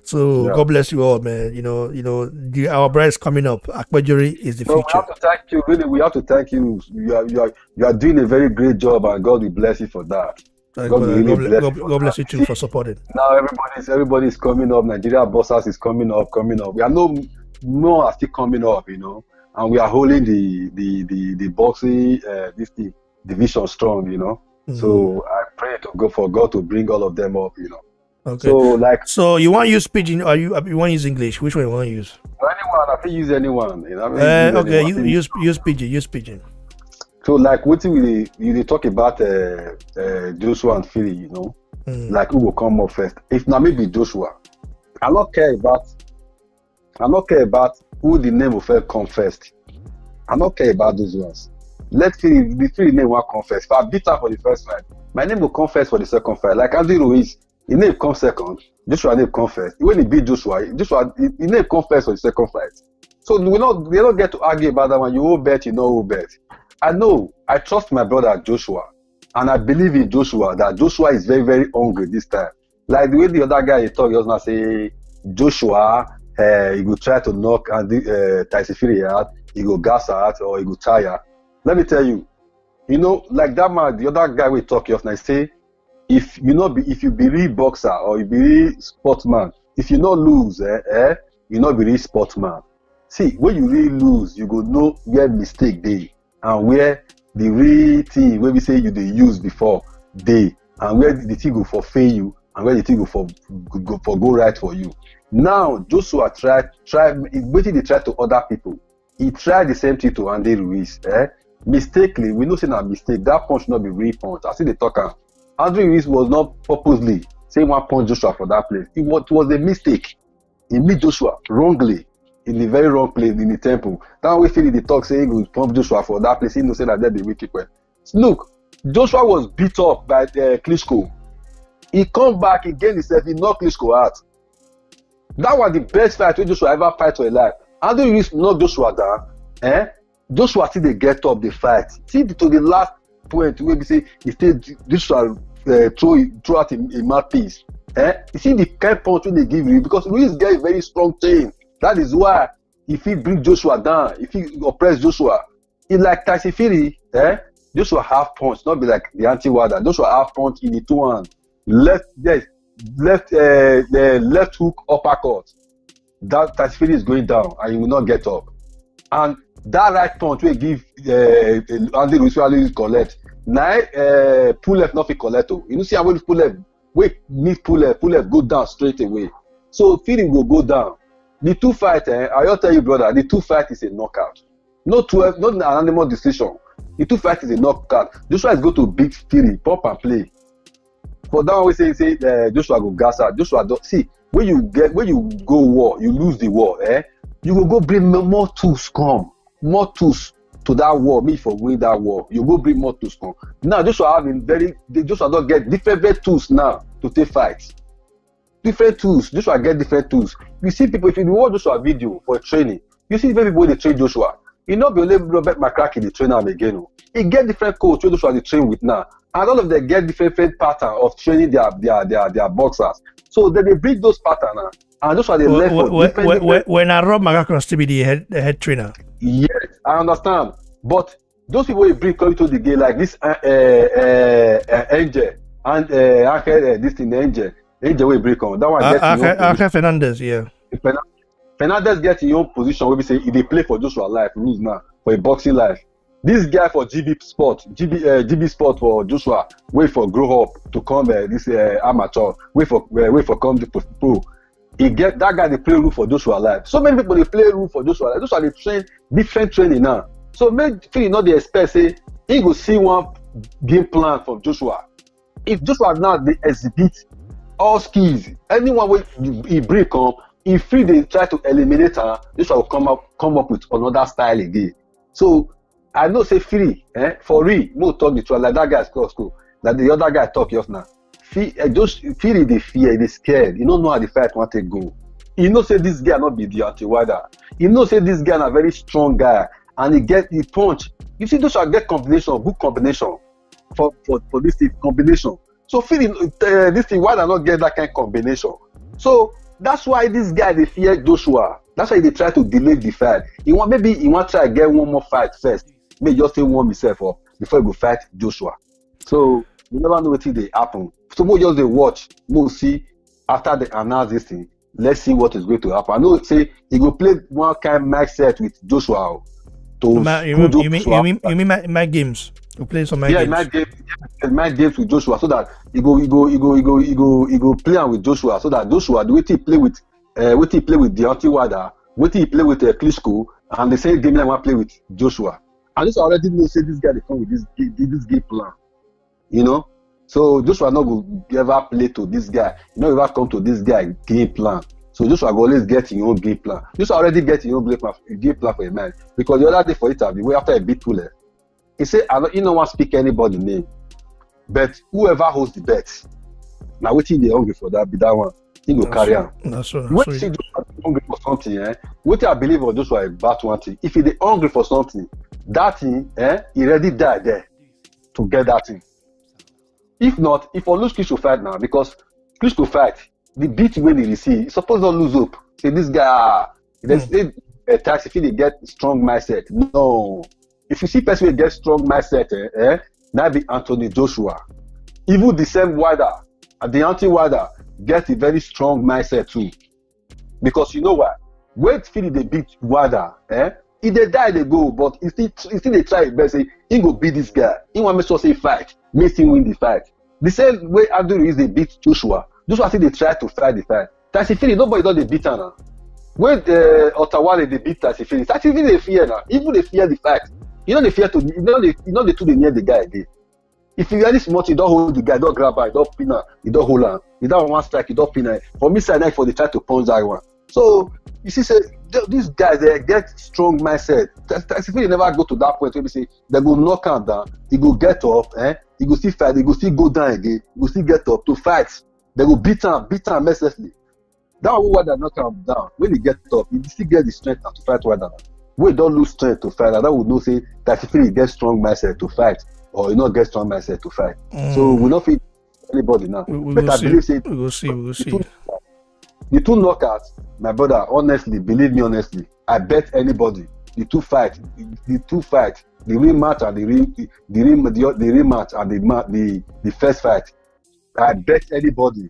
So Yeah. God bless you all, man. Our brother is coming up. Akpajori is the So we future. have to thank you. Really, we have to thank you. You are doing a very great job, and God will bless you for that. Thank God will really bless you. God bless you too for supporting. Now everybody's coming up. Nigeria Bossers is coming up. We are no are still coming up, and we are holding the boxing division strong, So I pray for God to bring all of them up, Okay. So you want to use pidgin or you want to use English? Which one you want to use? Anyone, I can use anyone. Okay, use pidgin. Use pidgin. So what we talk about Joshua and Philly, like who will come up first? If now maybe Joshua, I don't care about who the name will first come first. I don't care about those ones. Let the Philly name will come first. If I beat her for the first fight, my name will come first for the second fight. Like Andy Ruiz, his name come second. Joshua name come first. When he beat Joshua, his name come first for the second fight. So we don't get to argue about that one. You will bet, who bet. I trust my brother Joshua, and I believe in Joshua that Joshua is very, very hungry this time. Like the way the other guy he talk, he was not say Joshua, he will try to knock Tyson Fury out, he go gas out, or he go tire. Let me tell you, like that man, the other guy we talk, he was not say, if you be real boxer or you be real sportsman, if you not lose, you not be real sportsman. See, when you really lose, you go know where mistake dey and where the real thing where we say you dey use before dey, and where the thing go for fail you and where the thing go go right for you. Now Joshua try wetin dey try to other people. He tried the same thing to Andy Ruiz. Mistakenly, we know say na mistake. That punch not be real punch. I see the talker. Andy Ruiz was not purposely saying one punch Joshua for that place. It was a mistake. He meet Joshua wrongly, in the very wrong place in the temple. That way Philly the talk saying he will pump Joshua for that place. He know say that they be wicked. Look, Joshua was beat up by Klitschko. He come back, he gained himself, he knocked Klitschko out. That was the best fight wey Joshua ever fight for his life. Andy Ruiz knock Joshua down. Joshua still dey get up the fight. See to the last point where we say he still Joshua throw out a mouthpiece. You see the kind punch wey they give you, because Ruiz get a very strong chain. That is why if he bring Joshua down, if he oppress Joshua, he like Tyson Fury, Joshua half punch, not be like the anti-Wilder. Joshua half punch in the two hand, left hook uppercut. That Tyson Fury is going down and he will not get up. And that right punch will give Andy Ruiz collect. Now pull left not fit collect. You see how when pull left, wait, meet pull left go down straight away. So Fury will go down. The two fight, I'll tell you, brother, the two fight is a knockout. Not 12, not an animal decision. The two fight is a knockout. Joshua is going to beat Fury, pop and play. For that one, we say Joshua go gas out. Joshua see when you go war, you lose the war. You will go bring more tools more tools to that war. Me for win that war, you go bring more tools come. Now Joshua don't get different tools now to take fights. Different tools. Joshua get different tools. You see people, if you watch Joshua video for training, you see different people they train Joshua. You not be only Robert McCracken they train him again. He get different coach where Joshua they train with now, and all of them get different pattern of training their boxers. So then they bring those patterns now, and Joshua they left for different. When I Rob McCracken still be the head trainer. Yes, I understand, but those people will bring coming to the game like this Angel and this thing Angel. Angel will break on that one. Angel Fernandez, yeah. Fernandez gets his own position where we say if they play for Joshua life, lose now for a boxing life. This guy for GB Sport for Joshua, wait for grow up to come this amateur, wait for come to pro. He get that guy they play rule for Joshua life. So many people they play rule for Joshua life. Joshua they train different training now. So make Philly not they expect say he go see one game plan from Joshua. If Joshua now they exhibit all skills, anyone when he break up, if Philly they try to eliminate her, Joshua will come up with another style again. So I know say Philly, for real, no talk the truth like that guy's school. Like the other guy talk just now. Philly they fear, they scared. You don't know how the fight want to go. You know say this guy not be the anti-Wilder. You know say this guy a very strong guy, and he punch. You see, Joshua get combination, good combination for this thing, combination. So feeling this thing, why they not get that kind of combination? So that's why this guy they fear Joshua. That's why they try to delay the fight. He want try to get one more fight first. May just say warm himself up before he go fight Joshua. So you never know what they happen. So we just they watch, we'll see after they announce this thing. Let's see what is going to happen. I know say he go play one kind of mindset with Joshua. You mean my games? You play some games. My games with Joshua, so that he go play on with Joshua, so that Joshua the way he play with Deontay Wilder, what he play with Klitschko, and the same game I want to play with Joshua. I just already know say this guy they come with this game plan, you know. So Joshua not go ever play to this guy, you know, ever come to this guy game plan. So Joshua go always get your own game plan. Joshua already get your own game plan for a man, because the other day for interview, way after a bit too late, he said, "You don't want to speak anybody name, but whoever holds the bet, now waiting they hungry for that, be that one, he go carry on." When see Joshua hungry for something, what I believe of Joshua about one thing. If he is hungry for something, that thing, he already died there to get that thing. If not, if I lose Klitschko fight now, because Klitschko fight, the beat when he receive, he's supposed to lose hope. Say this guy, Tyson, if he get strong mindset. No. If you see person will get strong mindset, now be Anthony Joshua. Even the same Wilder, Deontay Wilder, get a very strong mindset too. Because you know what? When Philly they beat Wilder, if they die, they go, but if they try his best, say, he go beat this guy. He want me to say fight, make him win the fight. The same way Andrew Ruiz they beat Joshua. Joshua say they try to fight the fight. Tyson Fury, nobody don't they beat her now. When Ottawa they beat Tyson Fury, Tyson Fury they fear now. Even they fear the fight. You know they fear to, you know they too they near the guy again. If you really smart, you don't hold the guy, don't grab her, you don't pin her, you don't hold her. You don't one strike, you don't pin her. For me, side night for they try to punch that one. So you see, say these guys they get strong mindset. Tyson Fury never go to that point where they say they go knock him down, he go get up, he go still fight, he go still go down again, he go still get up to fight. They go beat him mercilessly. That one why they knock him down. When he get up, he still get the strength to fight Wilder. When he don't lose strength to fight, that would know say that if he get strong mindset to fight, or you not get strong mindset to fight. So we not fit anybody now. But I believe say we will see. The two knockouts, my brother, honestly, believe me honestly, I bet anybody the two fight, the rematch and the rematch and the first fight. I bet anybody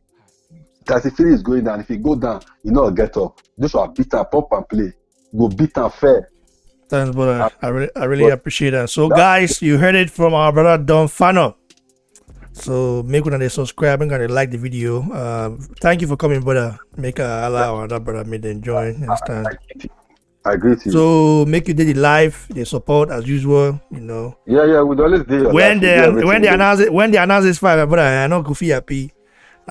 that if Fury is going down, if he go down, you know get up. Just will beat him, pump and play. Go beat him fair. Thanks, brother. I really appreciate that. So guys, you heard it from our brother Don Fano. So make sure they subscribe and gonna like the video. Thank you for coming, brother. Make allow our other brother me to join. Understand? I agree with you. So make you do the live, the support as usual, you know. Yeah, we always do. When they announce this fight, my brother, I know Kofi happy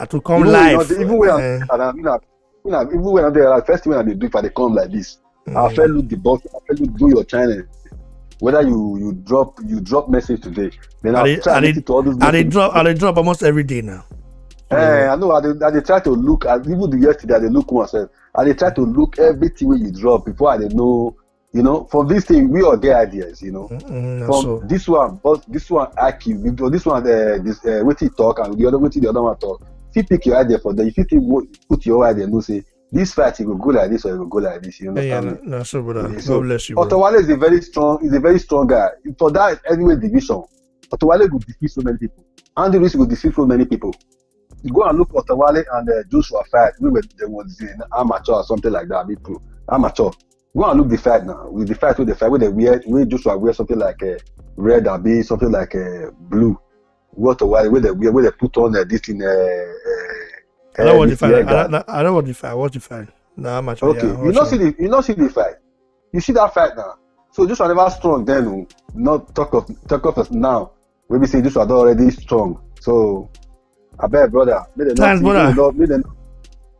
to come live. Even when I'm there, first thing when they do if they come like this, I felt look the box, I felt look do your channel. Whether you drop message today, then I'll try to listen to all those. I drop almost every day now. I know. I try to look at even the yesterday. I look myself. I try to look everything when you drop before I know. You know, from this thing we all get ideas. You know, from this one, but this one IQ. This one, what he talk and the other one talk. If you pick your idea for them, if you put your idea, no say this fight it will go like this or it will go like this. You know, so brother. God bless you. Ottawale is a very strong guy. For that anyway division, Ottawale will defeat so many people. Andy Ruiz will defeat so many people. You go and look at Ottawale and Joshua fight. There was an amateur or something like that. Pro amateur. Go and look the fight now. With the fight where Joshua wear something like red or be something like blue. What Ottawale where they put on this thing. I don't want the fight. I don't want the fight. What's the fight? No, I'm actually. Okay, you not see the fight. You see that fight now. So Joshua never strong then. Not talk of now. Maybe say Joshua already strong. So I bet brother. Thanks, brother.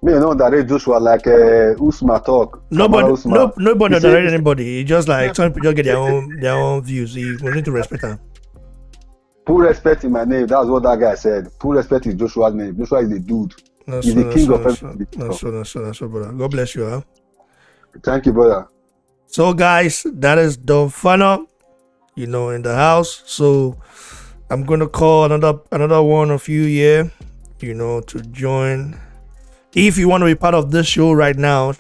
Me know that Joshua like Usman talk. Nobody underrate anybody. It's just like some people just get their own views. We need to respect them. Put respect in my name. That's what that guy said. Put respect in Joshua's name. Joshua is the dude. He's the king of everything. That's so, brother. God bless you, huh? Thank you, brother. So, guys, that is Don Fano. in the house. So I'm gonna call another one of you here, to join. If you want to be part of this show right now,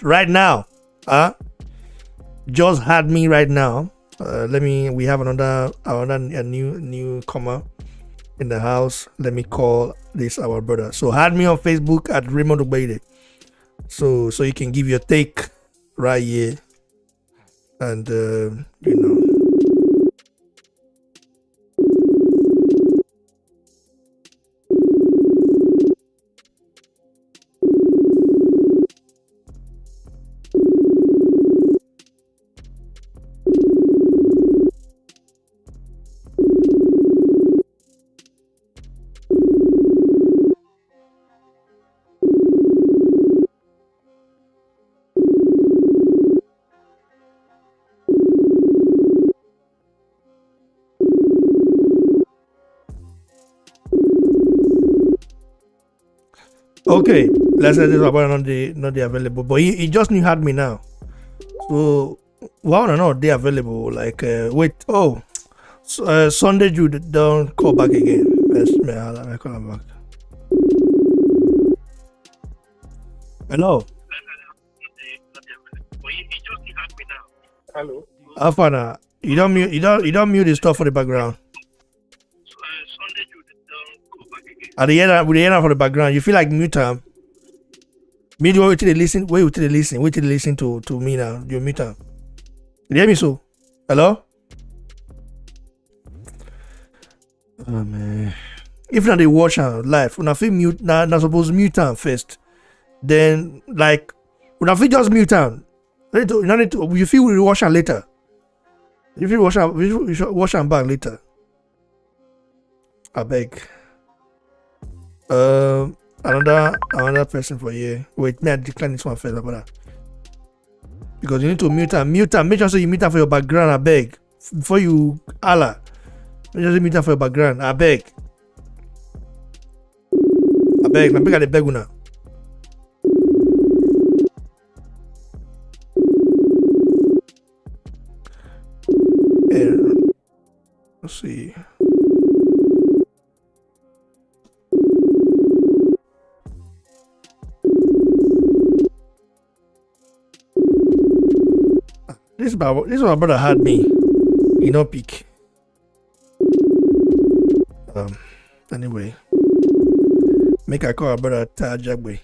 just had me right now. We have another a newcomer in the house. Let me call this our brother. So add me on Facebook at Raymond Obeide. So you can give your take right here, and okay, let's say this about not the available, but he just knew had me now. So why would I not they available? Like Sunday Jude don't call back again. I call him back. Hello. Hello. Afana, you don't mute the stuff for the background. At the end for the background, you feel like mute time. Wait till they listen to me now. You mute time. You hear me so? Hello? Oh man. If not they watch live, when I feel mute not supposed to mute time first. Then like when I feel just mute time. You feel we watch them later. If you watch them back later. I beg. Another person for you. Wait, may I decline this one first, brother? Because you need to mute them. Make sure you mute them for your background. I beg. Before you Allah, make sure you mute them for your background. I beg. I beg at the beg now. Let's see. This is my brother had me. Pick. Anyway. Make a call our brother Jagwe.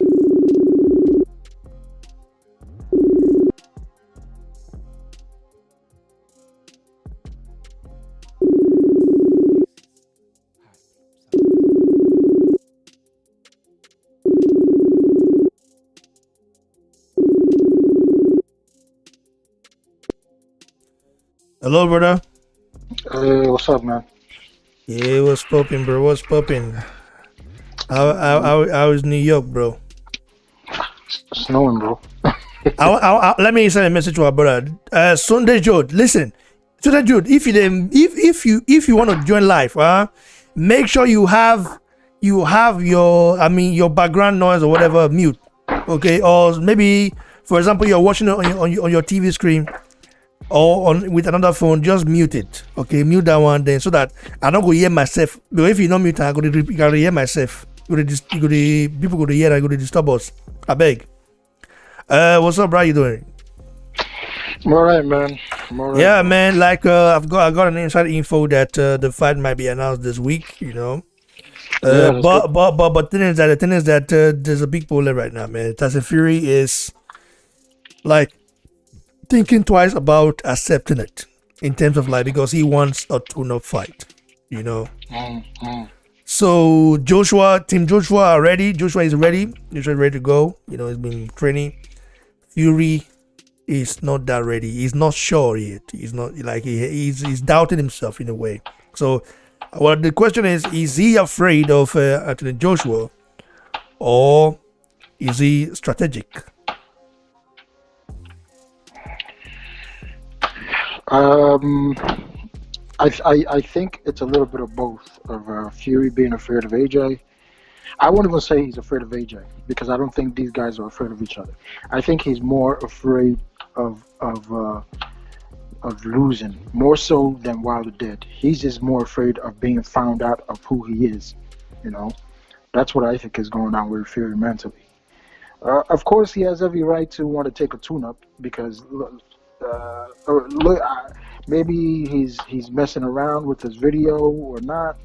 Hello, brother. Hey, what's up, man? Yeah, what's popping, bro? What's popping? How is New York, bro? Snowing, bro. Let me send a message to our brother. Sunday Jude, listen. Sunday Jude, if you want to join live, make sure you have your background noise or whatever mute, okay? Or maybe, for example, you're watching it on your TV screen. Or with another phone, just mute it. Okay, mute that one then, so that I don't go hear myself. Because if you don't mute, I go to hear myself. People go to hear. I go to disturb us. I beg. What's up, bro? You doing? I'm alright, man. I'm alright. Yeah, man. Like I got an inside info that the fight might be announced this week. But the thing is that there's a big problem right now, man. Tyson Fury is like thinking twice about accepting it in terms of like, because he wants a tune-up fight, So Team Joshua are ready. Joshua is ready. Joshua is ready to go. He's been training. Fury is not that ready. He's not sure yet. He's not like he's doubting himself in a way. So, the question is he afraid of Anthony Joshua, or is he strategic? I think it's a little bit of both, of Fury being afraid of AJ. I won't even say he's afraid of AJ, because I don't think these guys are afraid of each other. I think he's more afraid of of losing more so than Wilder did. He's just more afraid of being found out of who he is. You know, that's what I think is going on with Fury mentally. Of course, he has every right to want to take a tune-up because maybe he's messing around with his video or not.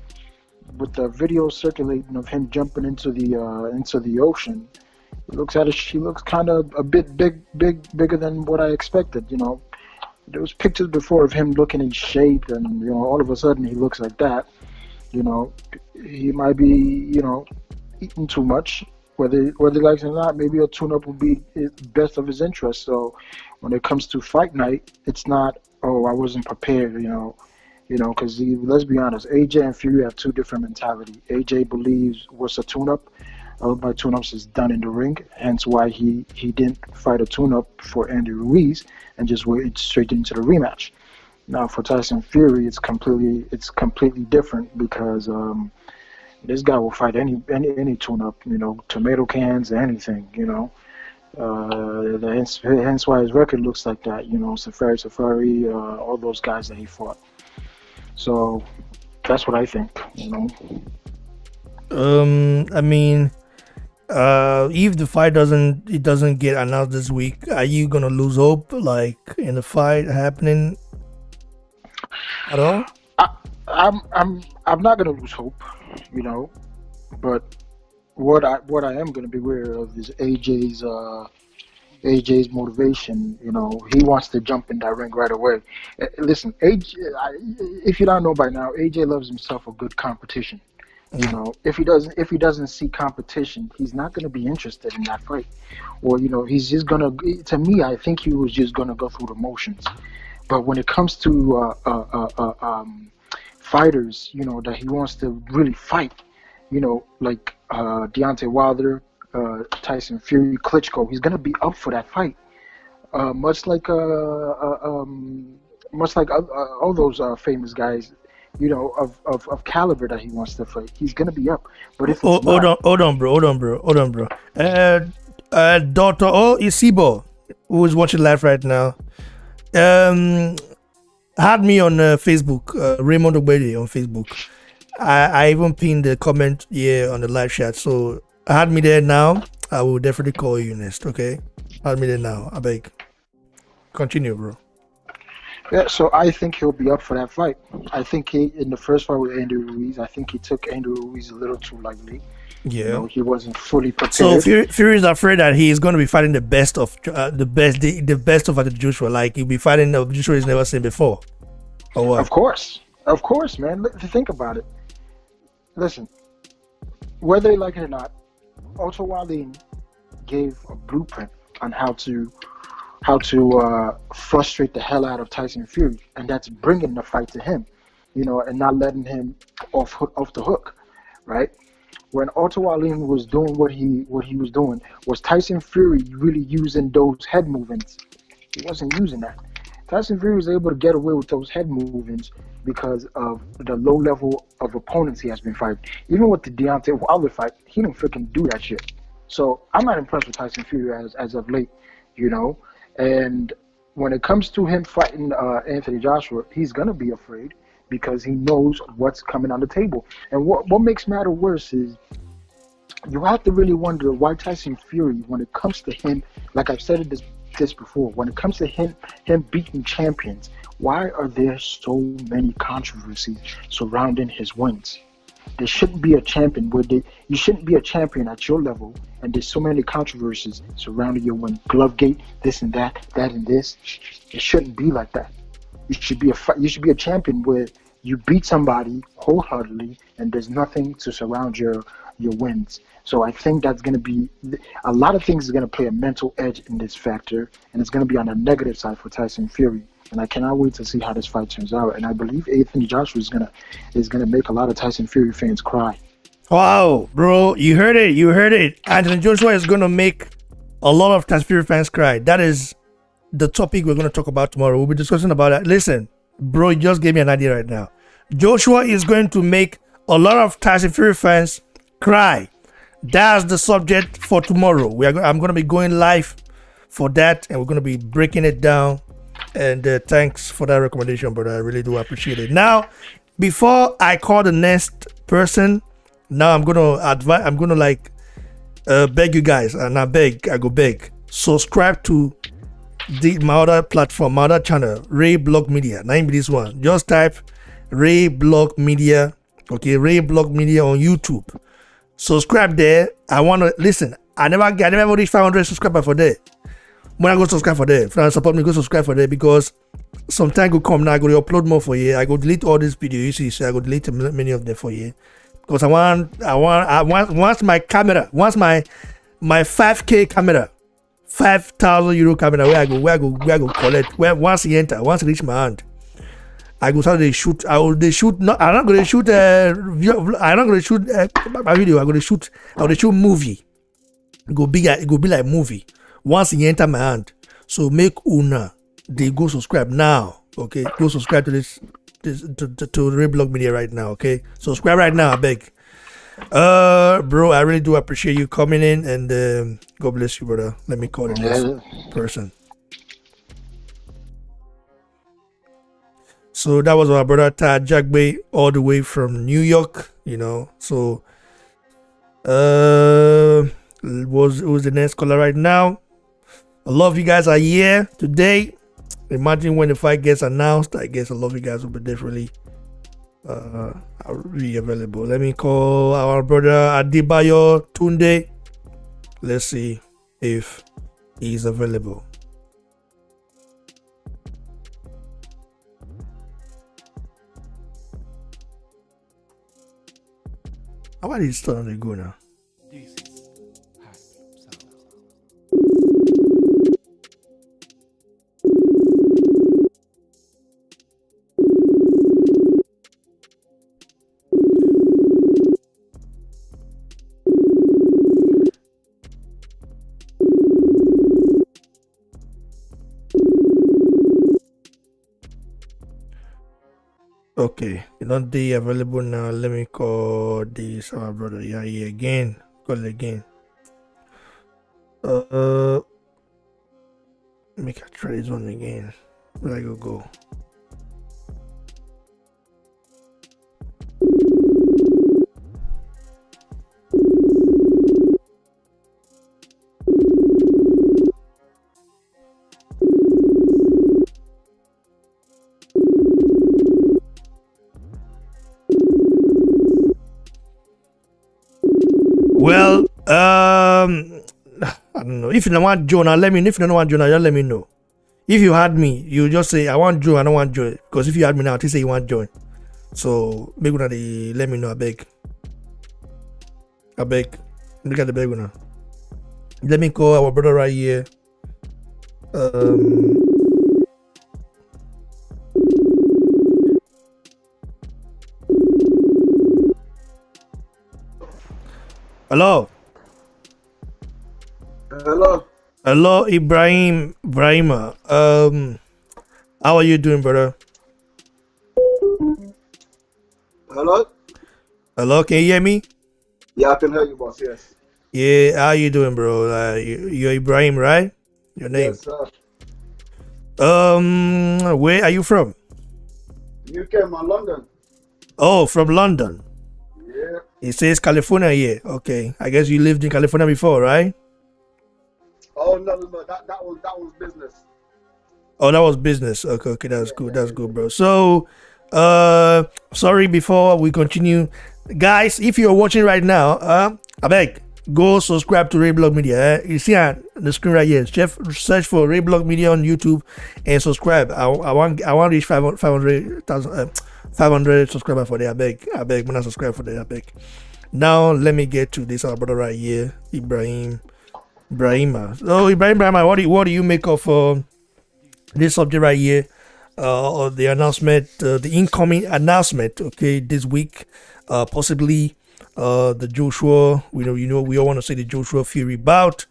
With the video circulating of him jumping into the ocean, she looks kind of a bit bigger than what I expected. You know, there was pictures before of him looking in shape, and all of a sudden he looks like that. You know, he might be eating too much. Whether he likes it or not, maybe a tune-up would be best of his interest. So when it comes to fight night, it's not, oh, I wasn't prepared, because let's be honest, AJ and Fury have two different mentality. AJ believes what's a tune-up, all my tune-ups is done in the ring, hence why he didn't fight a tune-up for Andy Ruiz and just went straight into the rematch. Now for Tyson Fury, it's completely different because this guy will fight any tune-up, tomato cans, anything, hence why his record looks like that, Safari, all those guys that he fought. So that's what I think, I mean, if the fight doesn't get announced this week, are you gonna lose hope, like in the fight happening at all? I'm not gonna lose hope, but what I am gonna be aware of is AJ's motivation. He wants to jump in that ring right away. Listen, AJ, if you don't know by now, AJ loves himself a good competition. If he doesn't see competition, he's not going to be interested in that fight, or he's just gonna. To me, I think he was just gonna go through the motions. But when it comes to fighters, that he wants to really fight, like Deontay Wilder, Tyson Fury, Klitschko, he's gonna be up for that fight. Much like all those famous guys, of caliber that he wants to fight, he's gonna be up. But if hold on, bro. Dr. Isibo, who is watching live right now, had me on Facebook, Raymond Obede on Facebook. I even pinned the comment here on the live chat, so had me there now. I will definitely call you next, okay? Had me there now, I beg. Continue, bro. Yeah, so I think he'll be up for that fight. I think in the first fight with Andy Ruiz, I think he took Andy Ruiz a little too lightly. Yeah, he wasn't fully prepared. So Fury is afraid that he is going to be fighting the best of the best of Joshua. Like he'll be fighting a Joshua he's never seen before. Or what? Of course, man. Think about it. Listen, whether they like it or not, Otto Wallin gave a blueprint on how to frustrate the hell out of Tyson Fury, and that's bringing the fight to him, and not letting him off the hook, right? When Otto Wallin was doing what he was doing, was Tyson Fury really using those head movements? He wasn't using that. Tyson Fury was able to get away with those head movements because of the low level of opponents he has been fighting. Even with the Deontay Wilder fight, he didn't freaking do that shit. So I'm not impressed with Tyson Fury as of late, And when it comes to him fighting Anthony Joshua, he's gonna be afraid because he knows what's coming on the table. And what makes matter worse is you have to really wonder why Tyson Fury, when it comes to him, like I've said this before, when it comes to him beating champions, why are there so many controversies surrounding his wins? There shouldn't be a champion you shouldn't be a champion at your level, and there's so many controversies surrounding your win. Glovegate, this and that and this. It shouldn't be like that. You should be a champion where you beat somebody wholeheartedly, and there's nothing to surround your wins. So I think that's going to be a lot of things is going to play a mental edge in this factor, and it's going to be on the negative side for Tyson Fury. And I cannot wait to see how this fight turns out. And I believe Anthony Joshua is gonna make a lot of Tyson Fury fans cry. Wow, bro, you heard it. Anthony Joshua is gonna make a lot of Tyson Fury fans cry. That is the topic we're gonna talk about tomorrow. We'll be discussing about that. Listen, bro, you just gave me an idea right now. Joshua is going to make a lot of Tyson Fury fans cry. That's the subject for tomorrow. I'm gonna be going live for that, and we're gonna be breaking it down And thanks for that recommendation, brother. I really do appreciate it. Now, before I call the next person, now I'm gonna advise. I'm gonna like beg you guys, and I go beg. Subscribe to my other platform, my other channel, Ray Blog Media. Name this one. Just type Ray Blog Media. Okay, Ray Blog Media on YouTube. Subscribe there. I wanna listen. I never reached 500 subscribers for that. When I go subscribe for that, if you support me, go subscribe for that, because some time will come now. I go to upload more for you. I go delete all these videos you see, so I go delete many of them for you, because I want once my 5K camera, 5,000 euro camera, where I go collect. Where once it enter, once it reach my hand, I go start to shoot. I'm not gonna shoot my video. I will shoot movie. It go be like movie. Once you enter my hand, so make una they go subscribe now. Okay, go subscribe to this to Reblog Media right now. Okay, subscribe right now, I beg. Bro, I really do appreciate you coming in, and God bless you, brother. Let me call the next person. So that was our brother Tad Jagbe, all the way from New York. You know, so who's the next caller right now? A lot of you guys are here today. Imagine when the fight gets announced. I guess a lot of you guys will be definitely be available. Let me call our brother Adibayo Tunde. Let's see if he's available. How are you starting to go now? Okay, you're not the available now. Let me call this our brother. Yeah, again. Call it again. Make I try this one again. Where I go? Well, I don't know. If you don't want Jonah, let me know. If you don't want Jonah, just let me know. If you had me, you just say I want Joe, I don't want Joe. Because if you had me now, you say you want Joe. So make una let me know. I beg. Look at the beg now. Let me call our brother right here. Hello. Hello, Ibrahima. How are you doing, brother? Hello, can you hear me? Yeah, I can hear you, boss. Yes. Yeah, how you doing, bro? You're Ibrahim, right? Your name? Yes, sir. Where are you from? UK, man, London. Oh, from London. Yeah. It says California here. Okay, I guess you lived in California before, right? Oh no, that was business. Oh, that was business. Okay, that's good. That's good, bro. So, sorry, before we continue, guys, if you're watching right now, I beg, go subscribe to Rayblog Media. You see on the screen right here. Search for Rayblog Media on YouTube and subscribe. I want to reach 500 subscribers for that. I beg, when I subscribe for that, I beg. Now let me get to this our brother right here, Ibrahima. So Ibrahima, what do you make of this subject right here? The announcement, the incoming announcement. Okay, this week, possibly the Joshua. We all want to say the Joshua Fury bout,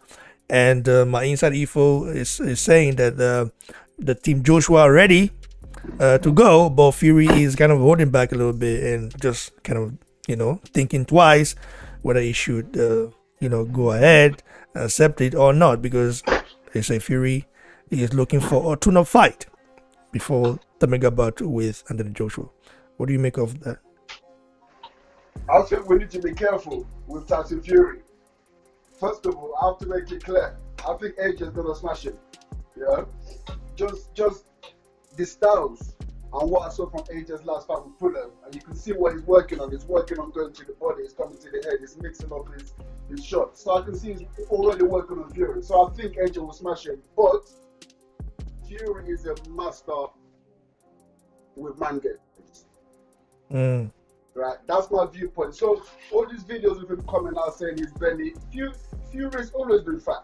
and my inside info is saying that the team Joshua are ready to go, but Fury is kind of holding back a little bit and just kind of thinking twice whether he should go ahead, accept it or not, because they say Fury is looking for a tune-up fight. before the mega battle with Anthony Joshua. What do you make of that? I think we need to be careful with Tyson Fury. First of all, I have to make it clear. I think AJ is gonna smash him. Yeah, just the styles and what I saw from AJ's last fight with Fulham, and you can see what he's working on. He's working on going to the body, he's coming to the head, he's mixing up his shots. So I can see he's already working on Fury. So I think AJ will smash him. But Fury is a master with man games. Right, that's my viewpoint. So all these videos with him coming out saying he's belly, Fury's always been fat.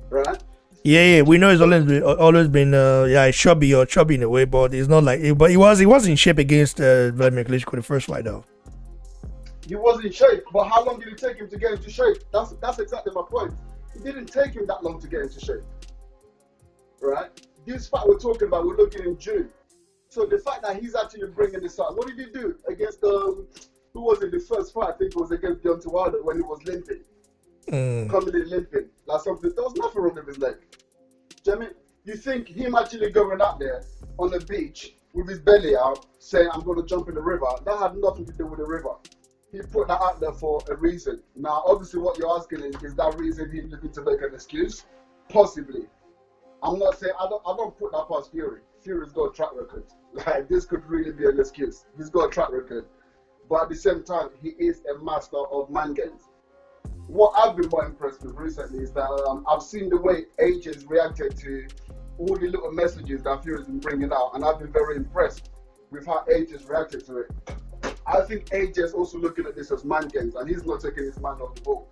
Right? Yeah, we know he's always been chubby in a way, but it's not like. But he was in shape against Vladimir Klitschko the first fight though. He was in shape, but how long did it take him to get into shape? That's exactly my point. It didn't take him that long to get into shape. Right? This fight we're talking about, we're looking in June. So the fact that he's actually bringing this out, what did he do against who was it? The first fight I think it was against Deontay Wilder when he was limping. Coming in limping, like something. There was nothing wrong with his leg. Do you know what I mean? You think him actually going out there on the beach with his belly out, saying I'm going to jump in the river? That had nothing to do with the river. He put that out there for a reason. Now, obviously, what you're asking is that reason he looking to make an excuse? Possibly. I'm not saying I don't put that past Fury. Fury's got a track record. Like this could really be an excuse. He's got a track record, but at the same time, he is a master of man games. What I've been more impressed with recently is that I've seen the way AJ's reacted to all the little messages that Fury's been bringing out, and I've been very impressed with how AJ's reacted to it. I think AJ's also looking at this as man games, and he's not taking his mind off the ball.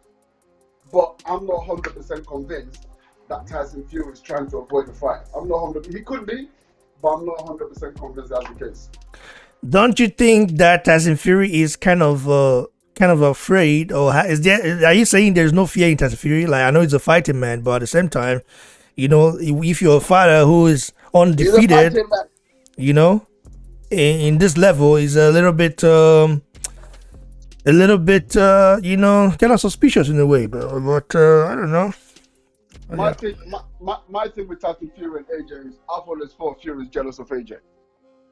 But I'm not 100% convinced that Tyson Fury is trying to avoid the fight. I'm not 100%. He could be, but I'm not 100% convinced that's the case. Don't you think that Tyson Fury is kind of afraid, or are you saying there's no fear in Tyson Fury? Like, I know he's a fighting man, but at the same time, you know, if you're a fighter who is undefeated, you know, in this level, is a little bit, you know, kind of suspicious in a way. But I don't know. My thing with Tyson Fury and AJ is I've always thought Fury is jealous of AJ.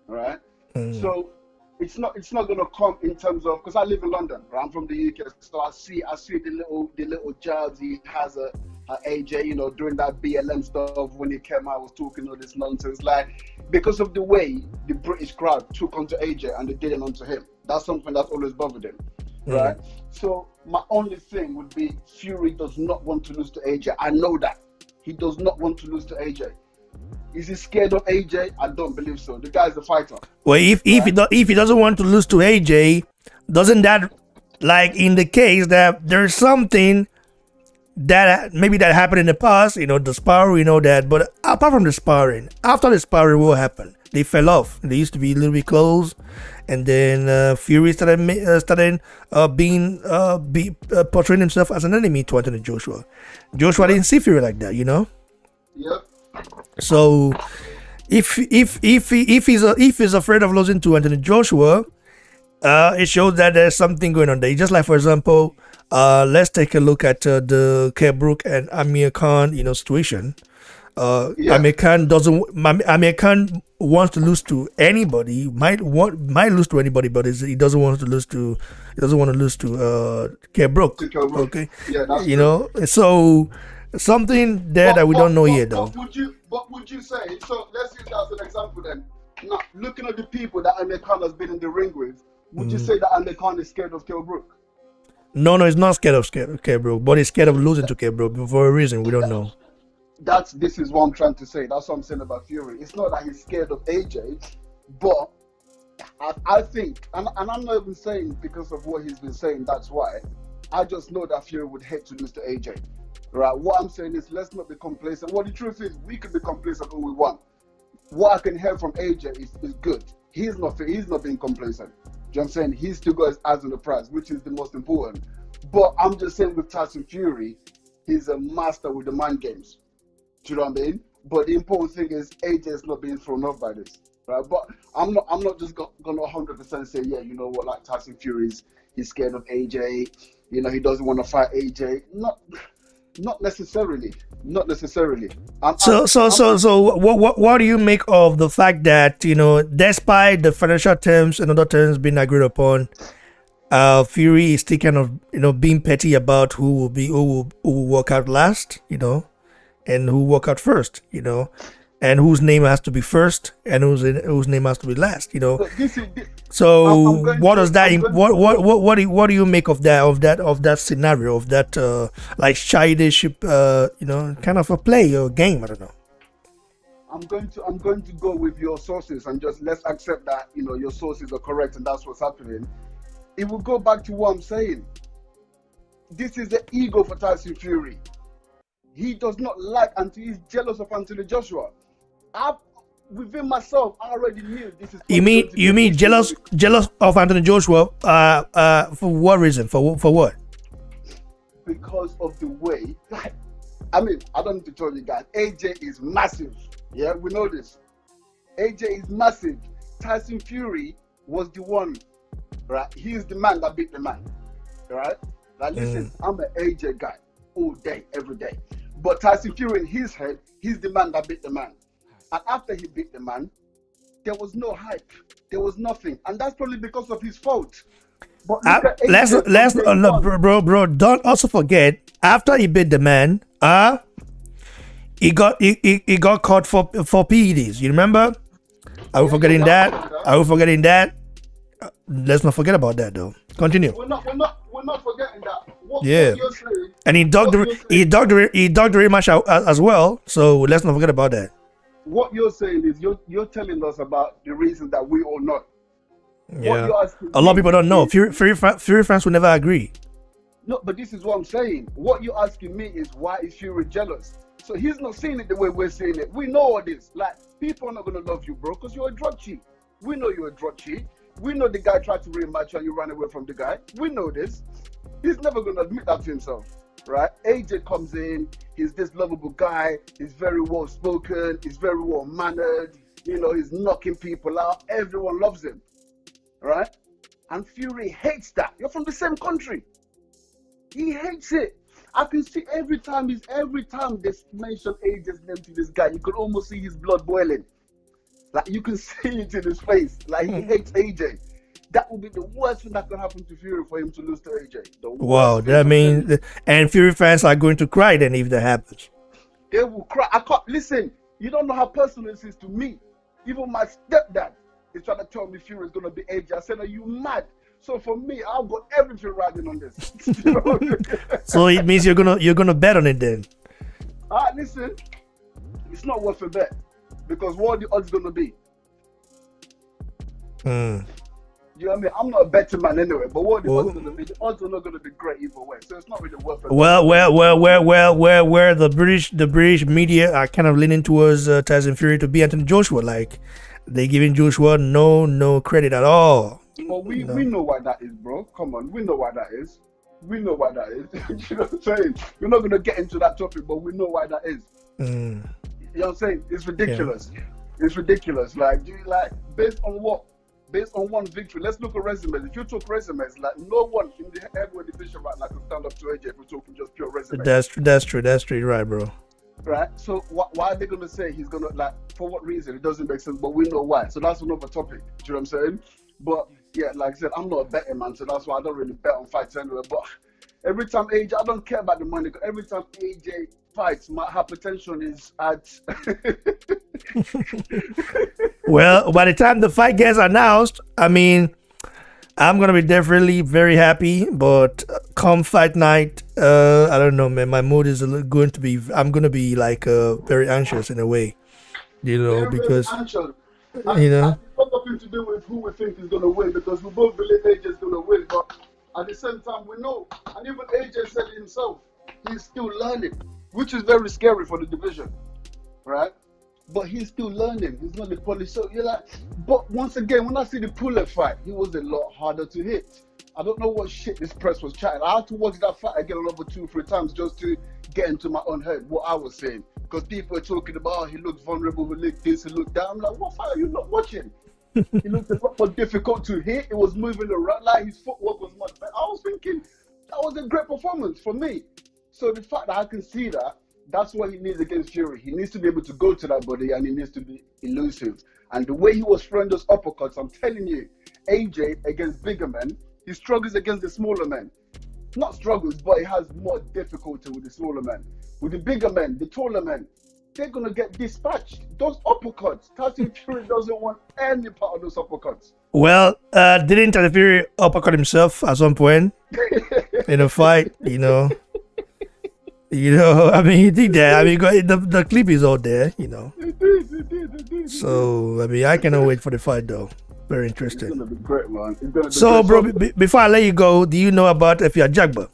All right. So it's not gonna come in terms of, because I live in London, right? I'm from the UK, so I see the little jabs he has at AJ, you know, doing that BLM stuff when he came out, was talking all this nonsense, like because of the way the British crowd took onto AJ and they didn't onto him. That's something that's always bothered him, right? So my only thing would be Fury does not want to lose to AJ. I know that he does not want to lose to AJ. Is he scared of AJ? I don't believe so. The guy's a fighter. Well, if he doesn't want to lose to AJ, doesn't that, like in the case that there's something that maybe that happened in the past, you know, the sparring, you know that, but apart from the sparring, after the sparring, what happened? They fell off. They used to be a little bit close, and then Fury started portraying himself as an enemy to Anthony Joshua. Joshua didn't see Fury like that, you know. Yep. So if he's afraid of losing to Anthony Joshua, it shows that there's something going on there. Just like, for example, let's take a look at the Kell Brook and Amir Khan, you know, situation. Amir Khan wants to lose to anybody. Might lose to anybody, but he doesn't want to lose to Kell Brook. Okay, yeah, that's you true. know, so something there that we don't know yet, though. But would you say, so let's use that as an example then. Now, looking at the people that Amir Khan has been in the ring with, would you say that Amir Khan is scared of Kell Brook? No, he's not scared of Kell Brook, but he's scared of losing to Kell Brook for a reason we don't know. This is what I'm trying to say. That's what I'm saying about Fury. It's not that he's scared of AJ, but I think, and I'm not even saying because of what he's been saying, that's why. I just know that Fury would hate to lose to AJ. Right? What I'm saying is, let's not be complacent. Well, the truth is, we could be complacent all we want. What I can hear from AJ is good. He's not being complacent. Do you know what I'm saying? He's still got his eyes on the prize, which is the most important. But I'm just saying with Tyson Fury, he's a master with the mind games. Do you know what I mean? But the important thing is AJ is not being thrown off by this. Right? But I'm not just gonna 100% say, yeah, you know what, like Tyson Fury he's scared of AJ. You know, he doesn't want to fight AJ. Not necessarily. Not necessarily. So what do you make of the fact that, you know, despite the financial terms and other terms being agreed upon, Fury is still kind of, you know, being petty about who will work out last, you know, and who work out first, you know, and whose name has to be first and whose name has to be last, you know. So what does that what do you make of that scenario, of that like childish you know, kind of a play or game? I don't know. I'm going to go with your sources and just let's accept that, you know, your sources are correct and that's what's happening. It will go back to what I'm saying. This is the ego for Tyson Fury. He does not like Anthony. He's jealous of Anthony Joshua. Within myself, I already knew this is. You mean jealous of Anthony Joshua? For what reason? For what? Because of the way. Like, I mean, I don't need to tell you guys. AJ is massive. Yeah, we know this. AJ is massive. Tyson Fury was the one. Right, he's the man that beat the man. Right? Like, listen, I'm an AJ guy all day, every day. But Tyson Fury in his head, he's the man that beat the man. And after he beat the man, there was no hype. There was nothing. And that's probably because of his fault. But let's bro, don't also forget, after he beat the man, he got caught for PEDs. You remember? Are we forgetting that? Let's not forget about that, though. Continue. We're not forgetting that. What you're saying, and he dug the rematch out as well. So let's not forget about that. What you're saying is you're telling us about the reason that we all know. Yeah. A lot of people don't know. Fury fans will never agree. No, but this is what I'm saying. What you're asking me is why is Fury jealous? So he's not seeing it the way we're seeing it. We know all this. Like, people are not gonna love you, bro, because you're a drug cheat. We know you're a drug cheat. We know the guy tried to rematch you and you ran away from the guy. We know this. He's never going to admit that to himself, right? AJ comes in. He's this lovable guy. He's very well spoken. He's very well mannered. You know, he's knocking people out. Everyone loves him, right? And Fury hates that. You're from the same country. He hates it. I can see every time they mention AJ's name to this guy, you could almost see his blood boiling. Like, you can see it in his face. Like, he hates AJ. That would be the worst thing that can happen to Fury, for him to lose to AJ. Wow, that means, and Fury fans are going to cry then if that happens. They will cry. I can't listen. You don't know how personal this is to me. Even my stepdad is trying to tell me Fury is going to be AJ. I said, "Are you mad?" So for me, I've got everything riding on this. So it means you're gonna bet on it then. Listen, it's not worth a bet. Because what are the odds going to be? You know what I mean? I'm not a betting man anyway, but what are the odds going to be? The odds are not going to be great either way, so it's not really worth it. Where the British media are kind of leaning towards Tyson Fury to be Anthony Joshua, like they giving Joshua no credit at all. Well, we know why that is, bro. Come on, we know why that is. We know why that is. You know what I'm saying? We're not going to get into that topic, but we know why that is. You know what I'm saying? It's ridiculous. Yeah. It's ridiculous. Like, based on what? Based on one victory. Let's look at resumes. If you took resumes, like, no one in the heavyweight division right now can stand up to AJ if we're talking just pure resumes. That's true. Right, bro. Right? So why are they going to say he's going to, like, for what reason? It doesn't make sense, but we know why. So that's another topic. Do you know what I'm saying? But, yeah, like I said, I'm not a betting man, so that's why I don't really bet on fights anyway. But every time AJ, I don't care about the money. Every time AJ fights, my hypertension is at. Well, by the time the fight gets announced, I mean, I'm gonna be definitely very happy. But come fight night, I don't know, man. My mood is going to be. I'm gonna be like very anxious in a way, you know, because you know. It's got nothing to do with who we think is gonna win, because we both believe AJ is gonna win, but at the same time, we know, and even AJ said it himself, he's still learning, which is very scary for the division, right? But he's still learning. He's not the polish. So you're like, but once again, when I see the Pulev fight, he was a lot harder to hit. I don't know what shit this press was chatting. I had to watch that fight again another 2-3 times just to get into my own head what I was saying. Because people were talking about, oh, he looks vulnerable, he looked this, he looked that. I'm like, what fight are you not watching? He looked a lot more difficult to hit. It was moving around, like his footwork was much better. I was thinking that was a great performance for me. So the fact that I can see that, that's what he needs against Fury. He needs to be able to go to that body and he needs to be elusive. And the way he was throwing those uppercuts, I'm telling you, AJ against bigger men, he struggles against the smaller men. Not struggles, but he has more difficulty with the smaller men. With the bigger men, the taller men, they're going to get dispatched. Those uppercuts, Tyson Fury doesn't want any part of those uppercuts. Well, didn't Tyson Fury uppercut himself at some point in a fight, you know? I mean, he did that. I mean, the clip is out there, you know. It did. So, I mean, I cannot wait for the fight, though. Very It's interesting. going to be great, man. It's gonna be So, great. bro, before I let you go, do you know about Efia Jagba?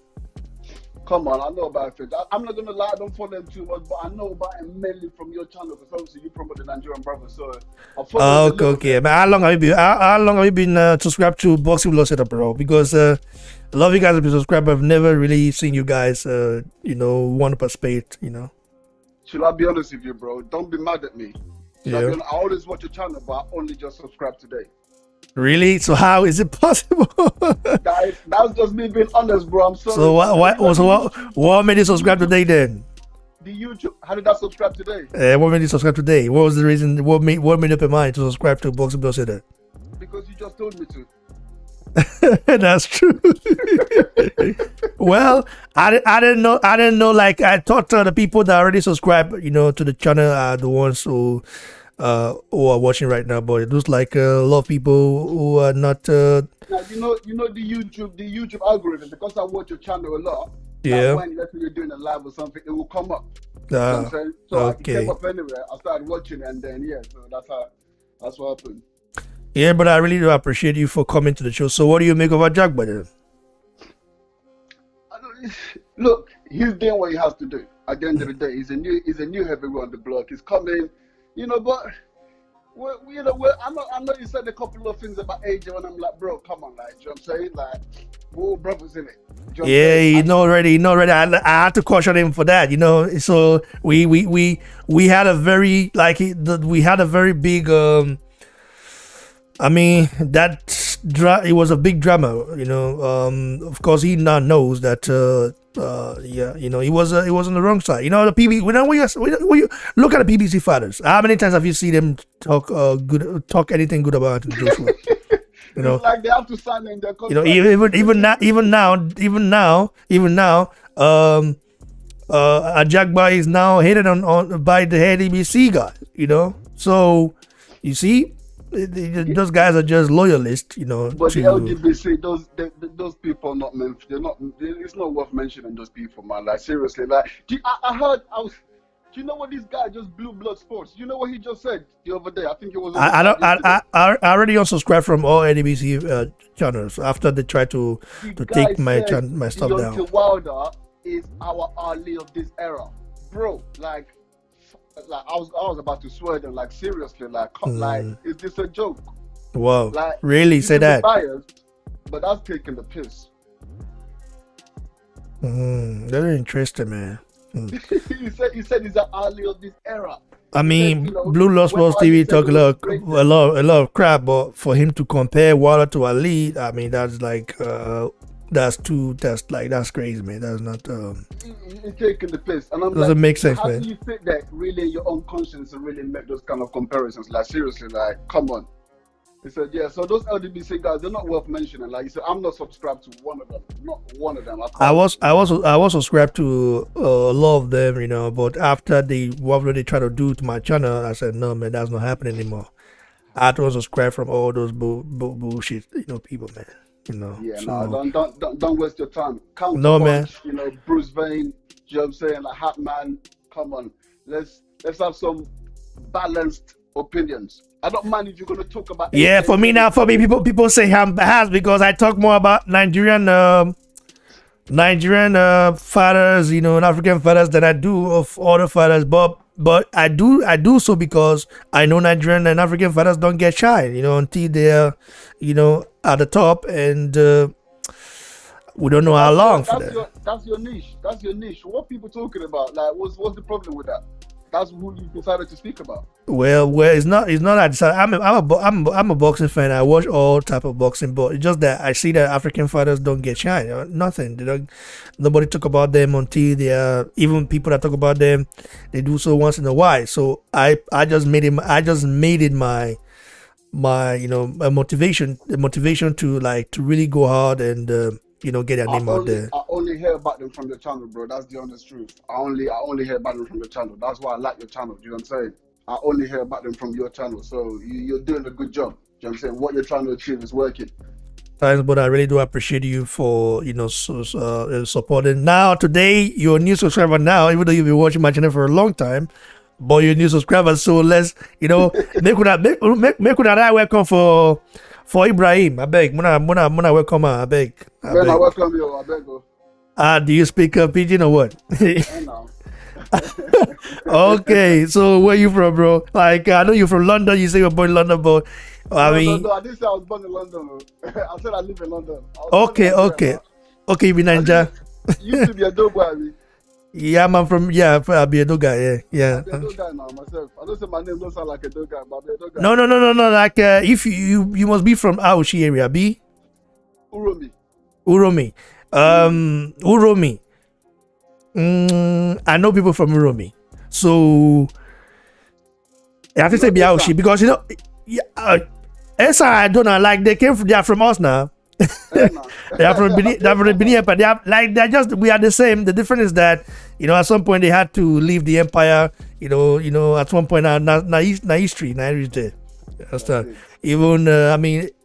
Come on, I know about it. I'm not going to lie, I don't follow him too much, but I know about him mainly from your channel because obviously you promote the Nigerian brother. So I follow him a little Okay. bit. Man, how long have you been subscribed to Boxing Blood Setup, bro? Because a lot of you guys have been subscribed, but I've never really seen you guys, want to participate, you know. Should I be honest with you, bro? Don't be mad at me. Yeah. I always watch your channel, but I only just subscribed today. Really? So how is it possible? That's just me being honest, bro. I'm sorry. So what made you subscribe today then? The YouTube. How did I subscribe today? What made you subscribe today? What was the reason? What made up your mind to subscribe to Boxing Blood Setup? Because you just told me to. That's true. Well, I didn't know. Like I thought the people that already subscribe, to the channel are the ones who are watching right now. But it looks like a lot of people who are not. Now you know the YouTube algorithm. Because I watch your channel a lot. Yeah. When let's say you're doing a live or something, it will come up. You know what I'm saying? So it came up anyway. I started watching it, and then so that's what happened. Yeah, but I really do appreciate you for coming to the show. So what do you make of our Jagba then? Look, he's doing what he has to do. At the end of the day, he's a new heavyweight on the block. He's coming, but I know you said a couple of things about AJ, and I'm like, bro, come on, like, you know what I'm saying? Like, we're all brothers in it. You know what I'm saying? He's already. I had to caution him for that, So we had a very big. I mean it was a big drama, Of course, he now knows that. He was on the wrong side. The PB. When you look at the PBC fighters, how many times have you seen them talk anything good about Anthony Joshua? It's like they have to sign in their contract. Even now, Ajagba is now hated on by the head EBC guys. So you see. Those guys are just loyalists, But the LGBT, those people are not meant. It's not worth mentioning those people, man. Like seriously, like I heard. Do you know what this guy just Blue Blood Sports? Do you know what he just said the other day? I think it was. I already unsubscribed from all NBC channels after they tried to take my stuff down. Deontay Wilder is our Ali of this era, bro. Like I was about to swear them, like seriously, like is this a joke? Wow, like really say that? Biased, but that's taking the piss. Very interesting, man. he said he's an Ali of this era. I mean, Blue Lost Sports TV talk a lot of crap, but for him to compare Wilder to Ali, I mean that's like that's crazy, man. That's not. You're taking the piss, and I'm doesn't make sense, how man. How do you think that really in your own conscience and really make those kind of comparisons? Like seriously, like come on. He said, yeah. So those LDBC guys, they're not worth mentioning. Like he said, I'm not subscribed to one of them. Not one of them. I was subscribed to a lot of them, but after what they try to do to my channel, I said, no, man, that's not happening anymore. I had to unsubscribe from all those bullshit, people, man. Yeah, so, no, don't waste your time. No, man. Bruce Vane, you know what I'm saying? Like Hatman, come on. Let's have some balanced opinions. I don't mind if you're gonna talk about for me, people say I'm biased because I talk more about Nigerian fighters, and African fighters than I do of other fighters, but I do so because I know Nigerian and African fighters don't get shy, until they're, at the top, and we don't know how long for that. That's your niche. That's your niche. What people talking about? Like, what's the problem with that? That's who you decided to speak about. Well, it's not. It's not. I decided. I'm a boxing fan. I watch all type of boxing, but it's just that I see that African fighters don't get shine. Nothing. They don't. Nobody talk about them until they are. Even people that talk about them, they do so once in a while. So I just made it. I just made it my a motivation. The motivation to really go hard and get their name out there. I only hear about them from your channel, bro. That's the honest truth. I only hear about them from your channel. That's why I like your channel. Do you know what I'm saying? I only hear about them from your channel. So you're doing a good job. Do you know what I'm saying? What you're trying to achieve is working. Thanks, but I really do appreciate you for supporting. Now today you're a new subscriber now, even though you've been watching my channel for a long time. But you're a new subscriber, so let's make that welcome for Ibrahim. I beg, muna welcome her. I beg. Man, I welcome you. I beg you. Do you speak pidgin or what? No. Okay, so where you from, bro? Like I know you're from London. You say you're born in London, but No, I didn't say I was born in London. I said I live in London. Okay, you be Niger. You used to be a dope boy. Yeah, I'm from I'll be a dog guy. Yeah. I'm a dog guy now myself. I don't say my name don't sound like a dog guy, but I'm a dog guy. No. Like if you must be from Auchi area, be Uromi. Uromi. I know people from Uromi, so I have to say Biauchi because I don't know. Like they are from us now. They are from Benin Empire. We are the same. The difference is that at some point they had to leave the empire. At one point na history there. Understand? Even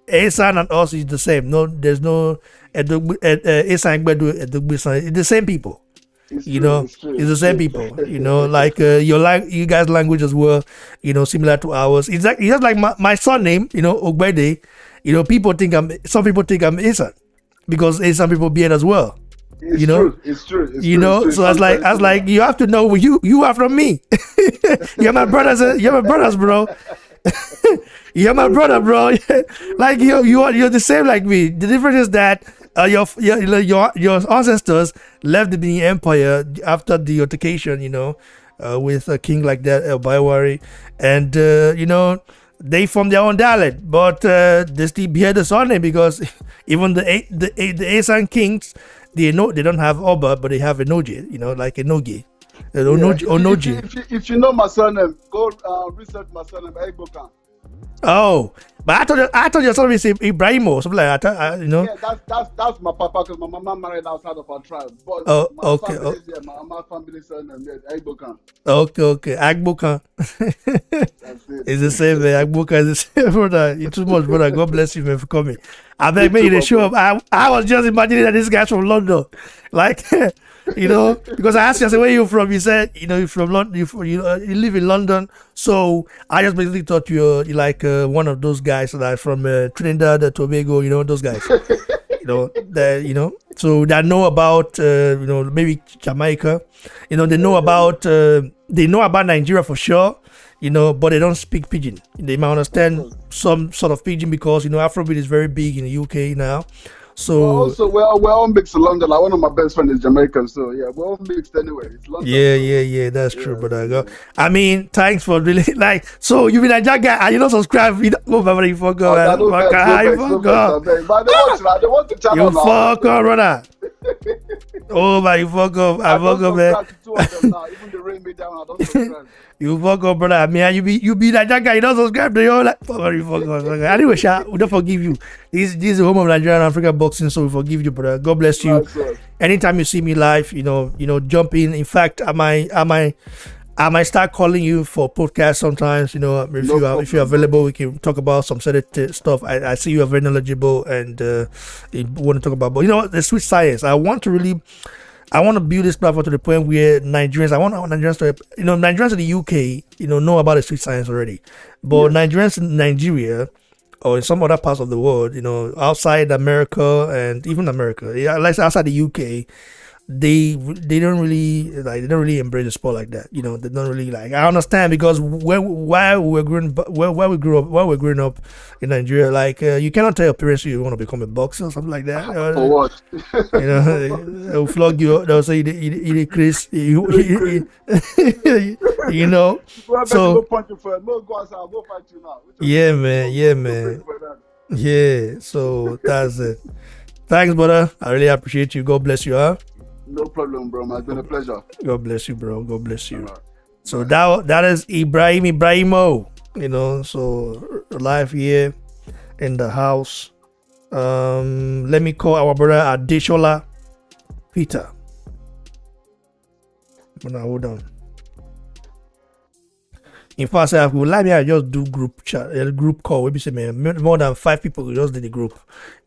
Esan and us is the same. No, there's no Esan it's the same people. It's the same people. Like you guys' language as well. Similar to ours. It's just like my surname. Ogbede. People think some people think I'm Esan because some people be it as well. It's true. It's true. So I was like, you have to know you are from me. You're my brothers. You're my brothers, bro. You're my brother, bro. Like you're the same like me. The difference is that your ancestors left the Benin Empire after the altercation, with a king like that, El Baiwari, and they formed their own dialect, but they still bear the surname because even the Esan kings, they don't have Oba, but they have Enoji, like Enogi. Onoji. If you know my surname, go research my surname, Egbokan. Oh, but I thought your son is Ibrahim or something like that. Yeah, that's my papa because my mama married outside of our tribe. But okay. My family surname is Egbokan. Okay, Agbokan. That's it. It's the same, man. Agbokan is the same, brother. You're too much, brother. God bless you, man, for coming. I beg me to show up. I was just imagining that this guy's from London, like. Because I asked you, I said, where are you from? You said, you're from London, you live in London. So I just basically thought you're like one of those guys that are from Trinidad, Tobago, those guys. So they know about, maybe Jamaica. They know about Nigeria for sure, but they don't speak pidgin. They might understand some sort of pidgin because, Afrobeat is very big in the UK now. So we're all mixed in London. Like one of my best friends is Jamaican, so yeah, we're all mixed anyway. It's London. Yeah, that's true, brother. Thanks for really so you been a jack guy and you don't subscribe. You fuck up, man. They want to channel you fuck up, brother. Oh my, you fuck up. I fuck up, man. Even they ring me down, I don't subscribe. You fuck up, brother. I mean, you be that guy. You don't subscribe to you. Like, you fuck up. Anyway, we don't forgive you. This is the home of Nigerian and African boxing, so we forgive you, brother. God bless you. Nice, anytime you see me live, jump in. In fact, I might start calling you for podcast sometimes. If you're available, we can talk about some certain stuff. I see you are very knowledgeable and you want to talk about. But the sweet science. I want to build this platform to the point where Nigerians. I want Nigerians to, Nigerians in the UK, know about the sweet science already. But Nigerians in Nigeria or in some other parts of the world, outside America and even America, like outside the UK, they don't really embrace the sport like that. You know, they don't really like. I understand because while we're growing up in Nigeria, like you cannot tell your parents you want to become a boxer or something like that. For what? You know, they'll flog you. They'll say you Chris. You know. So go punch you first. No, go outside. I'll go fight you now. yeah, man. Yeah. So that's it. Thanks, brother. I really appreciate you. God bless you, huh? No problem, bro. It's been a pleasure. God bless you, bro. God bless you. So that is Ibrahimo. You know, so live here in the house. Let me call our brother Adeshola Peter. Now hold on. In fact, I would like me I just do group chat, group call. Maybe say more than 5 people we just did the group.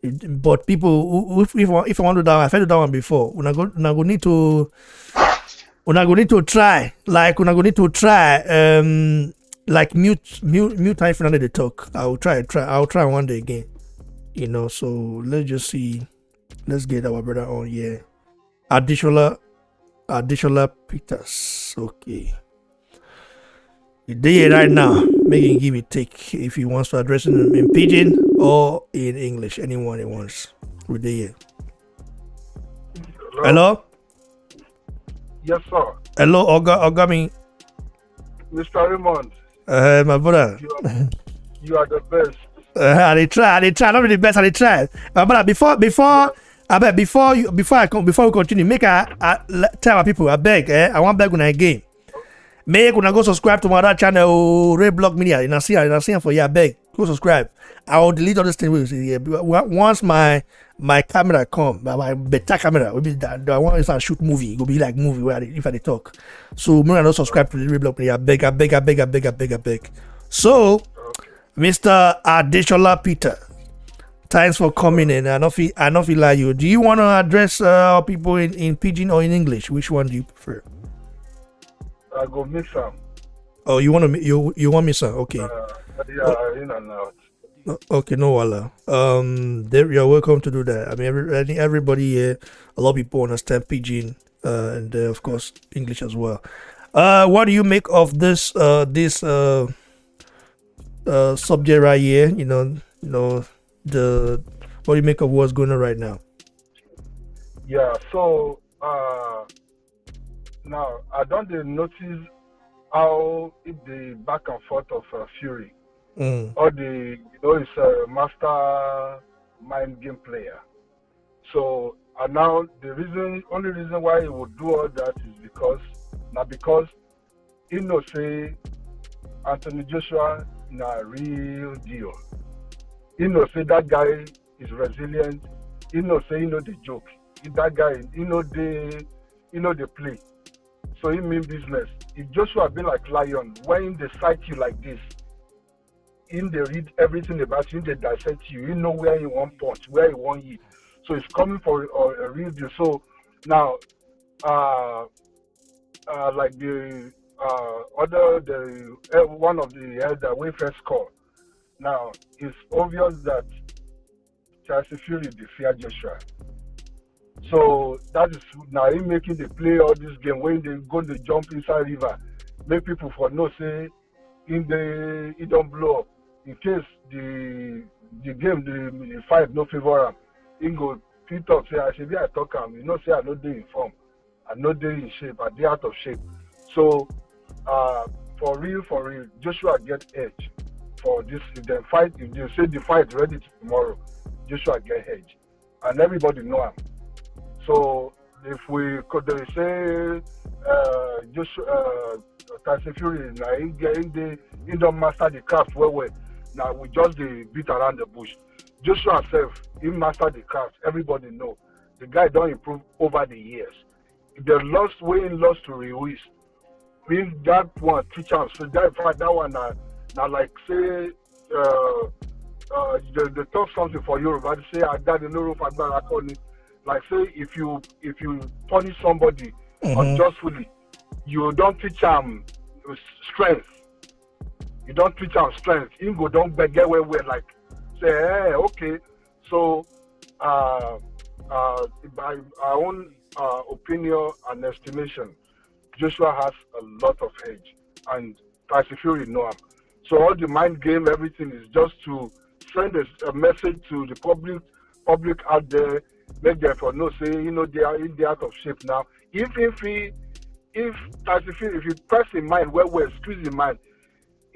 But people, if I want to do that, I've that one before. We're go need to try. Like we're go need to try. Like mute time for another talk. I'll try one day again. You know. So let's just see. Let's get our brother on here. Adeshola Peters. Okay. There right now, make him give it take if he wants to address it in pidgin or in English. Anyone he wants. We're there. Hello? Yes, sir. Hello, Ogami. Mr. Raymond. My brother. You are the best. I try. Not really the best. I try. My brother, before we continue, make I tell our people. I beg. I want beg when I game. Make when I go subscribe to my other channel, Ray Block Media. And I see for you. I beg, go subscribe. I will delete all this thing. Once my camera come, my better camera will be that the one is a shoot movie. It will be like movie where if I talk. So me not subscribe to the Ray Block Media. I beg. So, Mr. Adeshola Peter, thanks for coming in. I don't feel like you. Do you want to address people in pidgin or in English? Which one do you prefer? I go mix them. Oh, you want me, sir? Okay. In and out. Okay, no wala. You're welcome to do that. I mean, I think everybody here, a lot of people understand pidgin, and of course English as well. What do you make of this subject right here? You know, what do you make of what's going on right now? Yeah. So now I don't notice how the back and forth of Fury, or it's a master mind game player. So now the only reason why he would do all that is because he say Anthony Joshua na real deal. He say that guy is resilient. He say the joke. That guy the play. So he mean business. If Joshua be like lion, when they sight you like this, in they read everything about you, in they dissect you, you know where you want punch, where you want hit. So it's coming for a real deal. So now, like the one of the elder we first call. Now it's obvious that Tyson Fury they fear Joshua. So that is now him making the play all this game when they go to jump inside river, make people for no say it don't blow up. In case the game the fight no favor him, he go fit up say I should be I talk him. You know say I no dey in form, I no dey in shape, I dey out of shape. So for real, Joshua get edge for this the fight. If they say the fight ready tomorrow, Joshua get edge, and everybody know him. So if we could say Tyson Fury now he don't master the craft well. Now we just beat around the bush. Joshua himself, he mastered the craft. Everybody know the guy don't improve over the years. If they lost to Ruiz, if that one teach him. So that one now like say they talk something for Yoruba. They say I got the no room. Like say if you punish somebody unjustly, you don't teach them strength. You don't teach them strength. Ingo don't get where like say hey okay. So I own opinion and estimation, Joshua has a lot of edge, and Tyson Fury know him. So all the mind game, everything is just to send a message to the public out there, make them for know say they are in the out of shape now. If Tyson Fury, if you press in mind where squeeze in mind,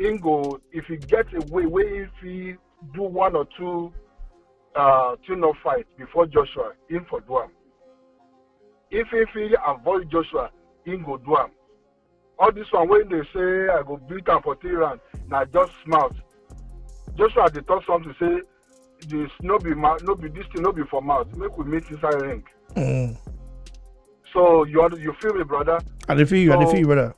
Ingo, if he gets away, where if he do one or two tune-up fights before Joshua, in for Duam. If he avoid Joshua, in go Duam. All this one when they say I go beat him for 3 rounds, now just smart. Joshua they talk something say this no be this thing no be for mouth. Make we meet inside ring. So you feel me, brother? I feel you, brother.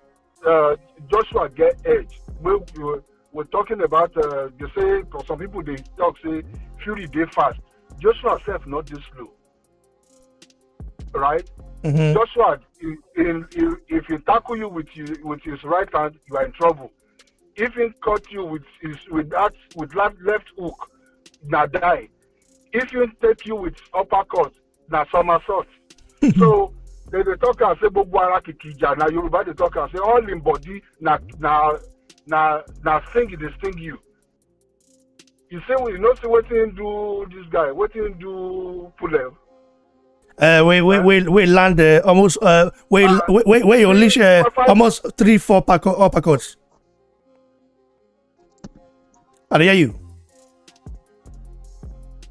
Joshua get edge. We're talking about they say because some people they talk say Fury dey fast. Joshua self not this slow, right? Joshua, if he tackle you with his right hand, you are in trouble. If he cut you with left hook, na die. If he take you with uppercut, na somersault. So they talk and say Bogwara Kikija. Na Yoruba they talk and say all in body na sting they sting you. You say we not see what he do this guy, what he do Pulev. We land almost we unleash almost 3-4 uppercuts. I hear you.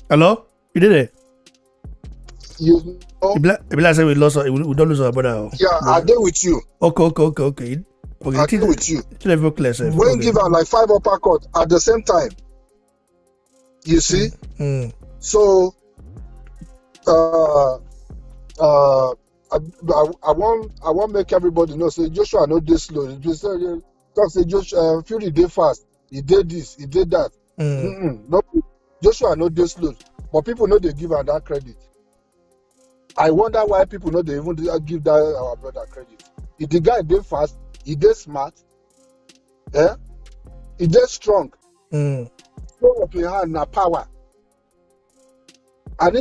Hello? You did it? You know? If I say we don't lose our brother. Yeah, I did with you. Okay. I did with you. When you give out like 5 uppercuts at the same time. You see? So I want make everybody know. Say Joshua not this slow. Just say Joshua Fury did fast. He did this. He did that. No, Joshua not this slow. But people know they give her that credit. I wonder why people know they even give that our brother credit. If the guy did fast, he did smart. Yeah, he did strong. Throw up your hand na power. And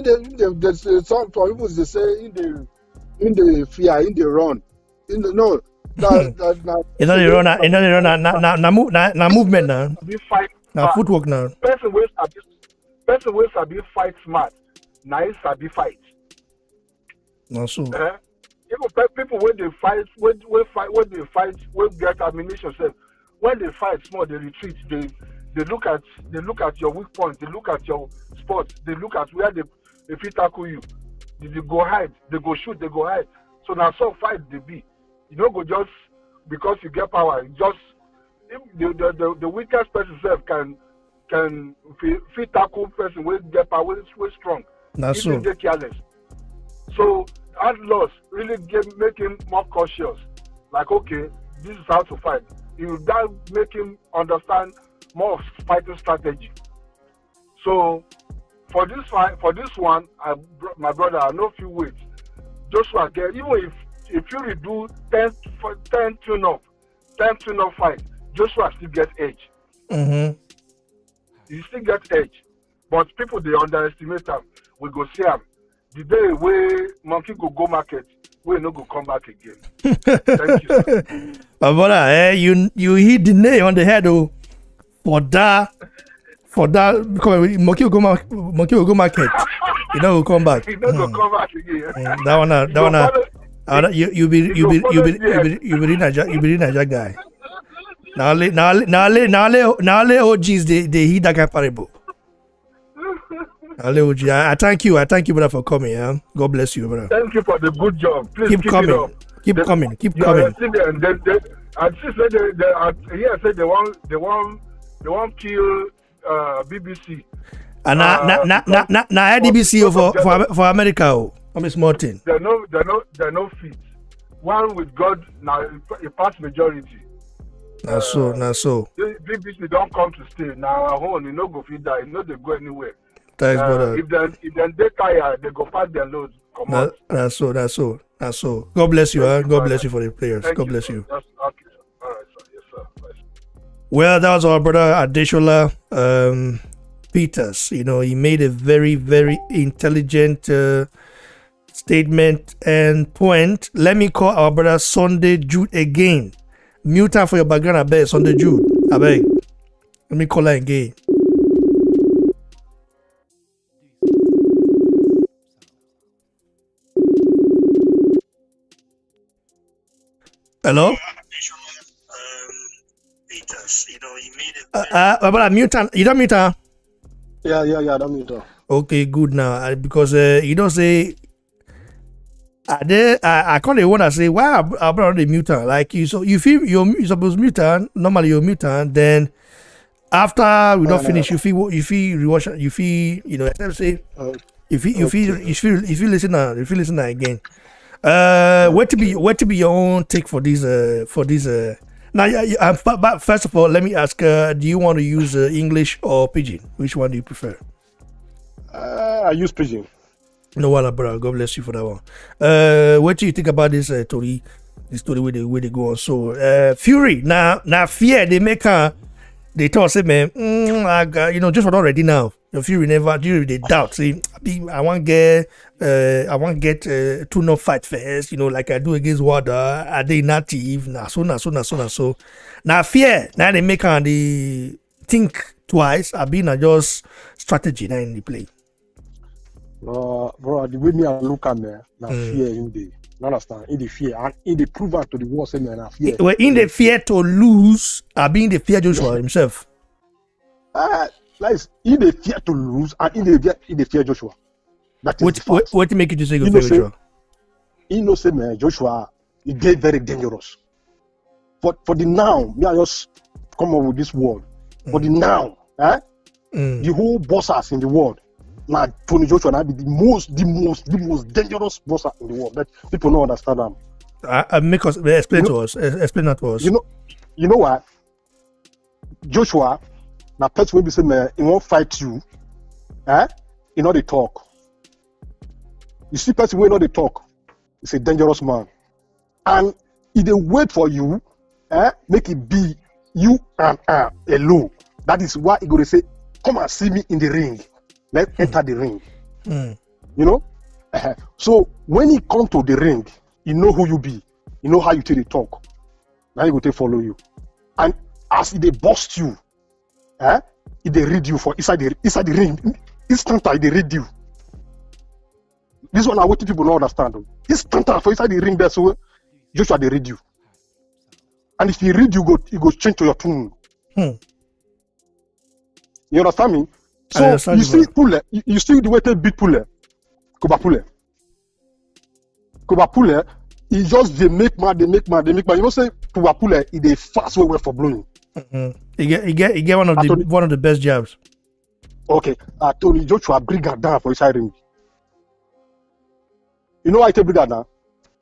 there's some people they say in the fear, in the run, in the no. Na movement now. Na footwork now. Person wey sabi fight smart, na he sabi fight. No so. Even people when they fight, when they get ammunition, when they fight small, they retreat. They look at your weak points. They look at your spots. They look at where they fit tackle you. They go hide. They go shoot. They go hide. So now some fight they be. You don't go just because you get power. Just the weakest person self can fit tackle person with get power. With strong. That's so. They careless. So that loss really make him more cautious. Like okay, this is how to fight. That make him understand more of fighting strategy. So for this one, my brother, I know few ways. Joshua get even if Fury do 10 tune-up fight, Joshua still get edge. He still get edge, but people they underestimate him. We go see him the day where monkey go market, we no go come back again. Thank you, sir. My brother, you hit the nail on the head, oh. For that, monkey will go market. You know, will come back. He no go come back again. That one, you be Niger guy. Now, OGs they hit that guy parable. I thank you, brother, for coming. Yeah? God bless you, brother. Thank you for the good job. Please keep coming. It up. Keep coming. And I said they want kill BBC. And na DBC for America. Oh, I'm a small thing. They're no fit. One with God now a past majority. Now so. BBC don't come to stay. Now our own, you know, go feed that. You know they go anywhere. Thanks, brother. If they tired, they go pack their loads. Come on. That's so. God bless you. God bless you for the players. God bless you. Okay. All right, sir. Yes, sir. Bye. Well, that was our brother Adeshola Peters. You know, he made a very, very intelligent statement and point. Let me call our brother Sunday Jude again. Mute her for your background, I beg. Sunday Jude, I beg. Let me call her again. Hello? Peters, you know, he made it. But mute her. You don't mute her? Yeah, don't mute her. Okay, good now. Because you don't say. I can't want to say why I brought the mute her. Like you feel you're supposed to mute her. Normally you're mute her. Then after we don't finish, you feel rewatch. You feel Let me say. If you listen again. What to be your own take for this now? But first of all, let me ask: do you want to use English or Pidgin? Which one do you prefer? I use Pidgin. No one, brother. God bless you for that one. What do you think about this story? This story where they go on. So Fury now fear they make her. They thought say man, just for already now. Your Fury never do they doubt. Say I want get two no fight first. Like I do against Wada. Are they native? So. Now fear now they make her they think twice. I been just strategy now in the play. Bro, the way me I look at me, now fear in the. Understand? In the fear and in the prove out to the world, say man, fear. Well, in the fear to lose, I be in the fear Joshua himself. Like in the fear to lose and in the fear Joshua. That is what make you to say go fear Joshua? Say man, Joshua is very dangerous. For the now, me I just come up with this word. For the now, the whole bosses in the world. Now Tony Joshua now be the most dangerous bosser in the world. But people don't understand them. Explain that to us. You know what? Joshua, now person will be saying, man, he won't fight you. He know they talk. You see person will know they talk. He's a dangerous man. And if they wait for you, make it be you and alone. That is why he go to say, come and see me in the ring. Let's enter the ring. So when he come to the ring, you know who you be, you know how you take the talk. Now he go to follow you. And as they bust you, if they read you for inside the ring, instanter they read you. This one I want people not understand. Instanter for inside the ring there, so Joshua they read you. And if he read you, go change to your tune. You understand me? So you see Pule, you see the way they beat Pule, Kuba Pule, he just they make mad. You know say Kuba Pule is the fast way for blowing. He get one of the best jabs. Okay, Tony Joshua bring her down for inside ring. You know why I tell bring her down?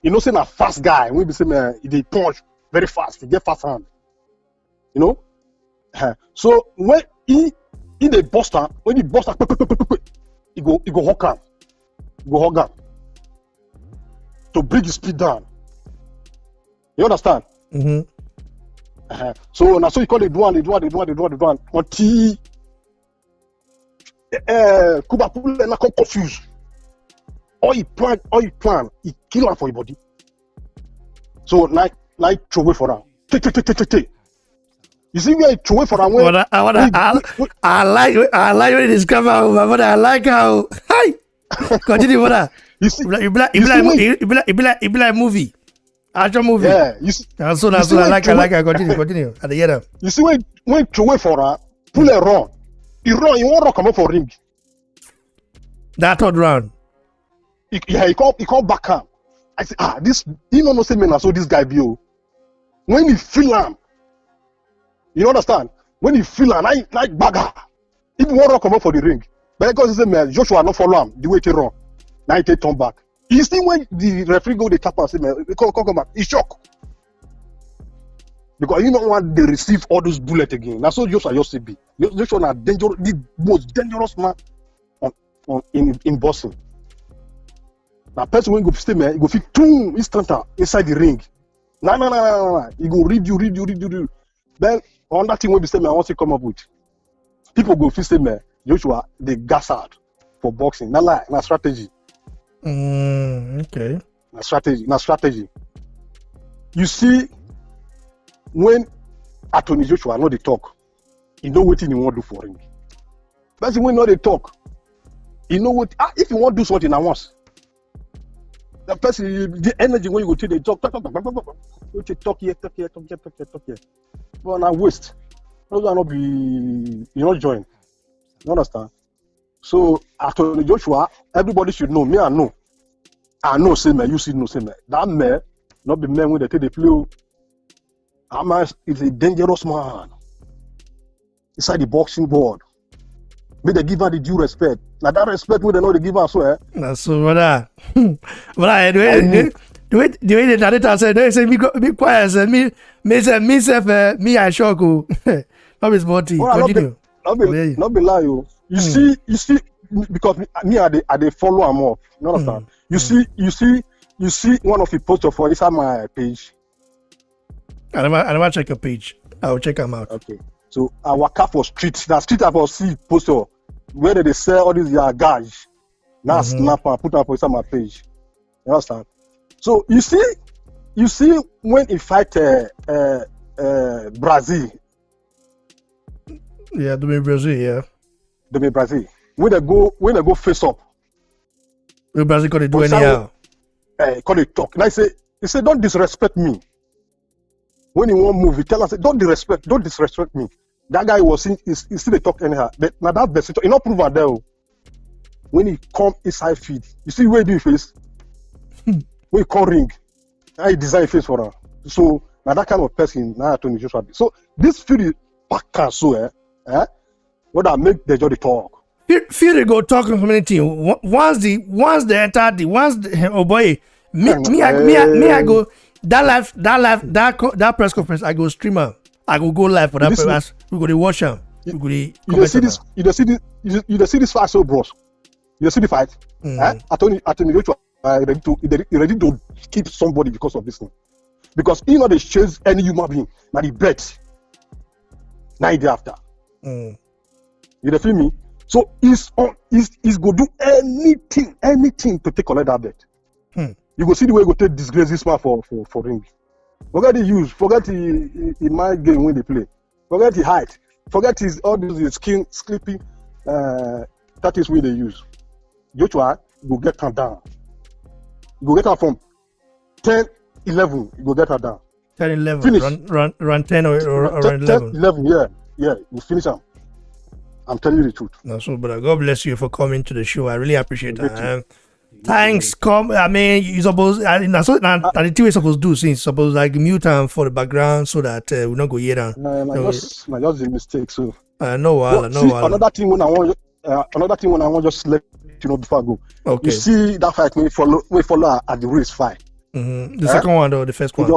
You know say a fast guy. When we say man, he punch very fast. He get fast hand. So when he the buster, when he buster, he go hug him. To bring his speed down. You understand? So now, so you call it one until Kuba Pule not come confused. All you plan, he kill him for your body. So like throw away for him. Take. You see where he throw away for him. I like when it is come out, but I like how. Hi, continue for that. You see, it be like movie. Action movie. Yeah, you see. So I like. Continue. At the end. You see when throw away for her, Pule run. He won't run come up for ring. That third round. He come back him. I say, this he no say me so this guy be o. When he feel him, you understand? When he feel him, like bagger. If you want to come up for the ring, but because he say man, Joshua not follow him the way he run. Now he take turn back. You see when the referee go the tap and say man, come back. He shock. Because you don't want to receive all those bullets again. That's what Joshua used to be. Joshua is the most dangerous man in boxing. Now, person when go stay man, he go fit two inside the ring. No. He go read you. Then on that thing when we say man, I want to come up with. People go fit say man, Joshua the gas out for boxing. Not lie, not strategy. Okay. Na strategy. You see, when Anthony Joshua know they talk, he know what he want to do for him. But when not they talk, he know what if you want to do something at once. The person, the energy when you go to the talk, talk here. Well, now waste. Those are not be you not join. You understand? So Anthony Joshua, everybody should know. Me, I know. I know, say man, you see, no, say man. That man, not the man when they take the play. That man is a dangerous man. Inside the boxing board. May they give her the due respect. Now that respect we they know they give her, so That's so brother. But the way the narrator said, they say me quiet, say me I shock you. Not his body. Continue. Not be lie, you. You see, because me I they follow him up. You understand? You see one of the posters for inside my page. I never check your page. I will check them out. Okay. So I walk up for street. That street I will see poster where they sell all these garbage. Now snap and put up inside my page. You understand? So you see when he fight Brazil. Yeah, Brazil, yeah. Brazil. When they go face up. Brazil could do anyhow. Call it talk. And he say, don't disrespect me. When he won't move, he tell us, don't disrespect me. That guy was he still talk anyhow. But now that best, he not prove there. When he come inside feed, you see where do you face? When he come ring, now he design face for her. So now that kind of person, now Tony Joshua. So this Fury back can so what that make the judge talk. Fury go talk in community. Once they enter oh boy, me I go that press conference. I go streamer. I go live for that press. We go to watch him. We go to you see this. You see this fight, so bros. You see the fight. Anthony Joshua ready to keep somebody because of this thing. Because he not they chase any human being. Now he bet. Now he after. You feel me? So he's go do anything to take collect that bet. You go see the way he go take disgrace this man for ring. Forget the use, forget the mind game when they play. Forget the height. Forget all these skin sleepy that is where they use. Joshua go get her down. You go get her from 10, 11, you go get her down. 10, 11. Finish. Run 10 or run 11. 10, 11, yeah. You finish them. I'm telling you the truth. No, so, brother, God bless you for coming to the show. I really appreciate that. Thanks, I mean, you suppose, that's what the two is supposed to do, since suppose like mute them for the background so that we not go here. Just a mistake, so. No. Another thing when I want just let you know before I go. Okay. You see that fight we follow at the race fight. The second one or the first one?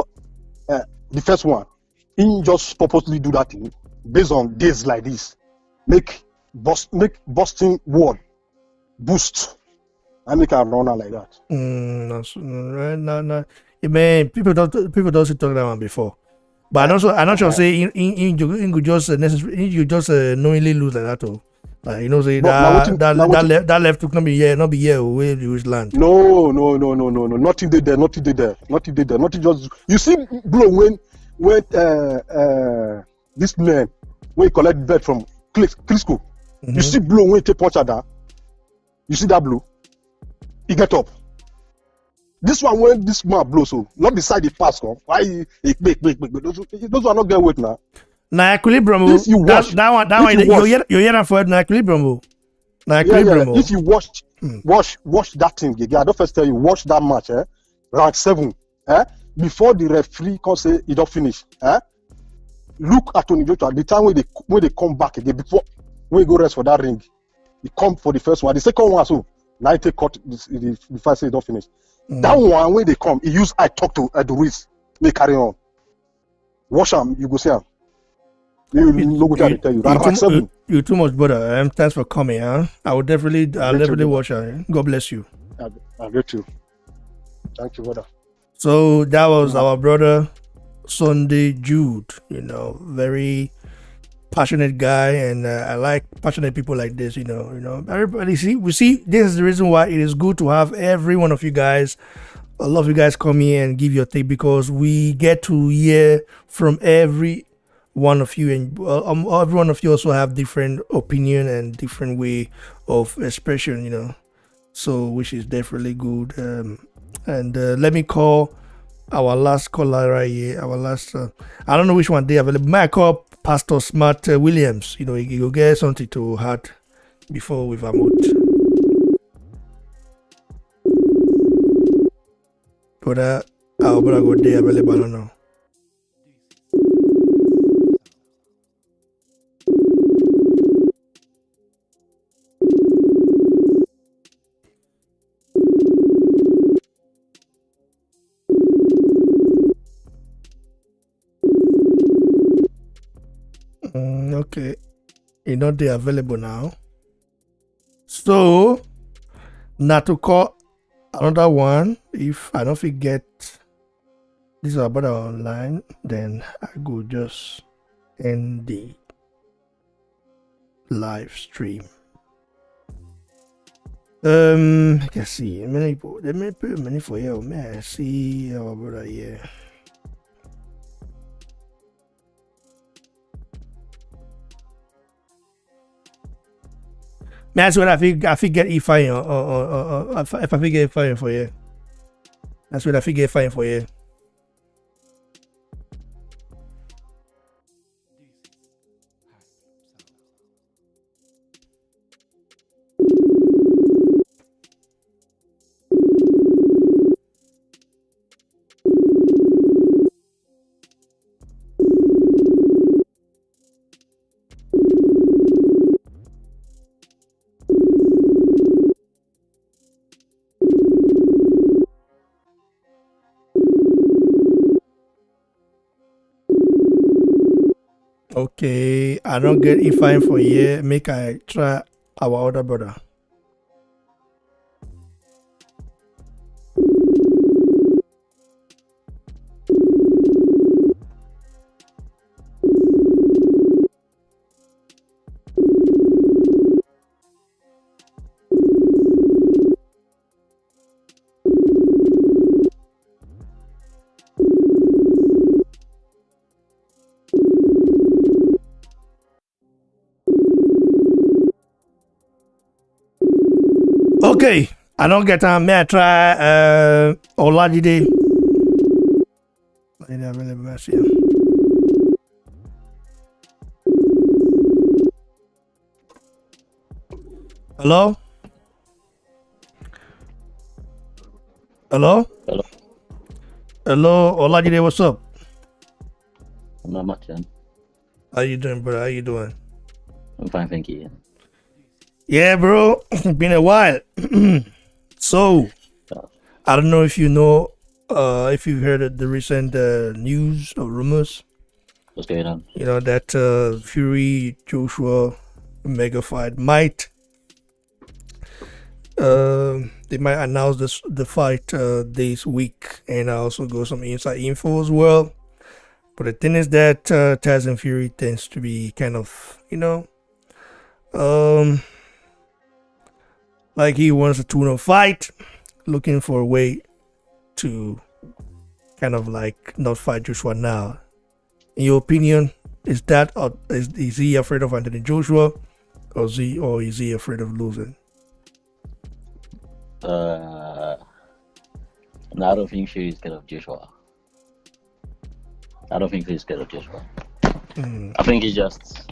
The first one. He just purposely do that thing based on days like this. Make Boston word boost. I make a runner like that. No. Man, people don't talk that one before. But I'm not sure say you could just knowingly lose like that too. Like say that left took not be here where you land. No. Nothing did there. Nothing just you see blow when this man when he collect bet from Clisco. You see blow when he take punch at that. You see that blow? He get up. This one when this man blow so not beside the pass come. Why he make. Those are not get weight now. Na equilibrium. That one you hear for it na equilibrium. Na equilibrium. If you watch that thing, I don't first tell you watch that match, round 7, before the referee can say he don't finish, Look at Tony Joshua. The time when they come back again before when he go rest for that ring, he come for the first one. The second one so now he take cut the first say he don't finish. That one when they come, he use I talk to the wrist, they carry on. Watch him, you go see him. You're too much, brother. Thanks for coming. I'll definitely watch her. God bless you. I'll get you. Thank you, brother. So that was our brother Sunday Jude. Very passionate guy, and I like passionate people like this. Everybody we see. This is the reason why it is good to have every one of you guys. A lot of you guys come here and give your take because we get to hear from every one of you, and every one of you also have different opinion and different way of expression. So which is definitely good. And let me call our last caller right here. Our last, I don't know which one they available. May I call Pastor Smart Williams? He will get something to add before we vote. But our brother go there available. I don't know. Okay, they're available now. So, now to call another one. If I don't forget this is about online, then I go just end the live stream. I can see many people. They may put many for you. May I see our brother here? That's what I think get E5 or if I figure E5 for you. That's what I figure E5 for you. Okay, I don't get E5 for here. Make I try our other brother. Okay, I don't get time. May I try Olajide? Hello? Hello? Hello. Hello, Olajide, what's up? Not much, man. How you doing, brother? How you doing? I'm fine, thank you. Yeah, bro. Been a while. So, I don't know if you know, if you've heard of the recent news or rumors. What's going on? That Fury Joshua mega fight might. They might announce the fight this week, and I also got some inside info as well. But the thing is that Tyson Fury tends to be kind of, like he wants a tune-up fight, looking for a way to kind of like not fight Joshua now. In your opinion, is that or is he afraid of Anthony Joshua, or is he afraid of losing? No, I don't think Fury's scared of Joshua. I don't think he's scared of Joshua. I think he's just,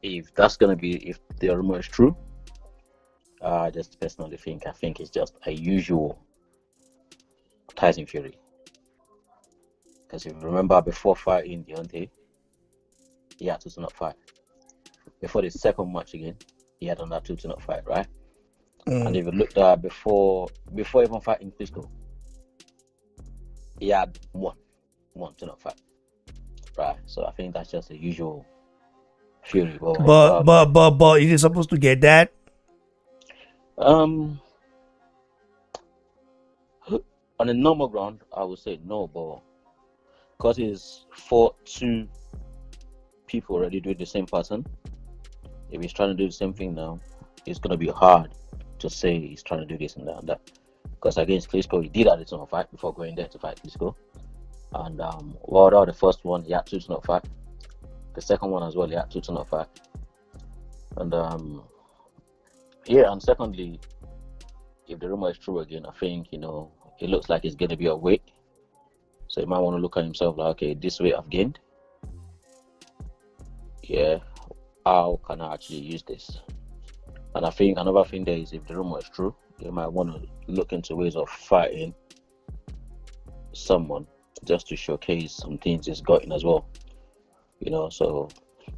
if the rumor is true, I just personally think it's just a usual Tyson Fury. Because if you remember, before fighting Deontay, he had to not fight. Before the second match again, he had another 2 to not fight, right? And if you looked at before even fighting Klitschko, he had one to not fight, right? So I think that's just the usual Fury. But is he supposed to get that? On a normal ground, I would say no, but because he's fought 2 people already doing the same pattern. If he's trying to do the same thing now, it's gonna be hard to say he's trying to do this and that and that. Because against Klitschko, he did have a ton of fight before going there to fight Klitschko. And Wilder, the first one, he had 2 ton of fight. The second one as well, he had 2 ton of fight. And and secondly, if the rumor is true again, I think, it looks like it's going to be a weight. So he might want to look at himself like, okay, this weight I've gained. Yeah, how can I actually use this? And I think another thing there is, if the rumor is true, you might want to look into ways of fighting someone just to showcase some things he's gotten as well. So,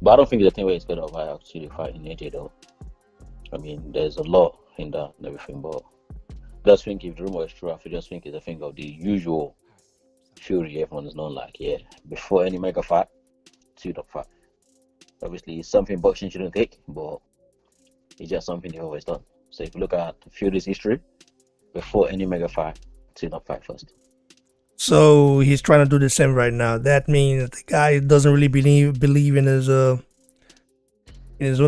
but I don't think it's a thing where it's better by actually fighting AJ though. I mean, there's a lot in that and everything, but I just think if the rumor is true, I just think it's a thing of the usual Fury everyone is known like, before any mega fight, 2 top fight. Obviously, it's something boxing shouldn't take, but it's just something they've always done. So if you look at Fury's history, before any mega fight, 2 top fight first. So he's trying to do the same right now. That means the guy doesn't really believe in his own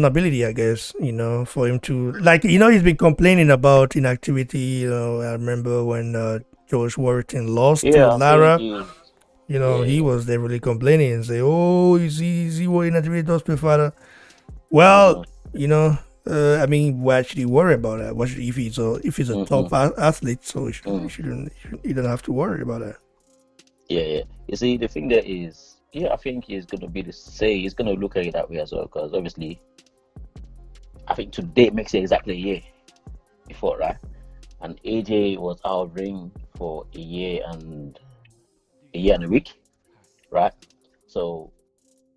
ability, I guess. For him to he's been complaining about inactivity. I remember when George Warrington lost to Lara. He was there really complaining and say, "Oh, is he what inactivity does to father?" Well, I mean, why should he worry about that? If he's a top athlete, so he don't have to worry about that. Yeah. You see, the thing there is, I think he's going to be he's going to look at it that way as well, because obviously, I think today makes it exactly a year before, right? And AJ was out of ring for a year and a week, right? So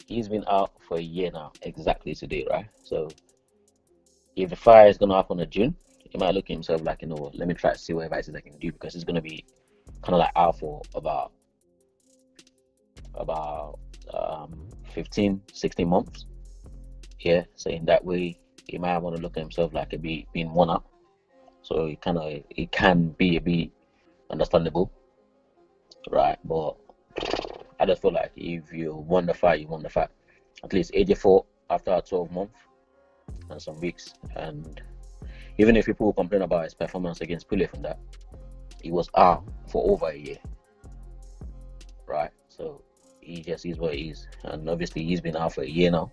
he's been out for a year now, exactly today, right? So if the fire is going to happen in June, he might look at himself like, let me try to see what advice I can do, because he's going to be kind of like out for about 15, 16 months. Yeah, so in that way, he might want to look at himself like being one up. So it can be a bit understandable, right? But I just feel like if you won the fight, you won the fight. At least AJ fought after 12 months and some weeks, and even if people complain about his performance against Pule from that, he was out for over a year, right? So he just is what he is, and obviously he's been out for a year now,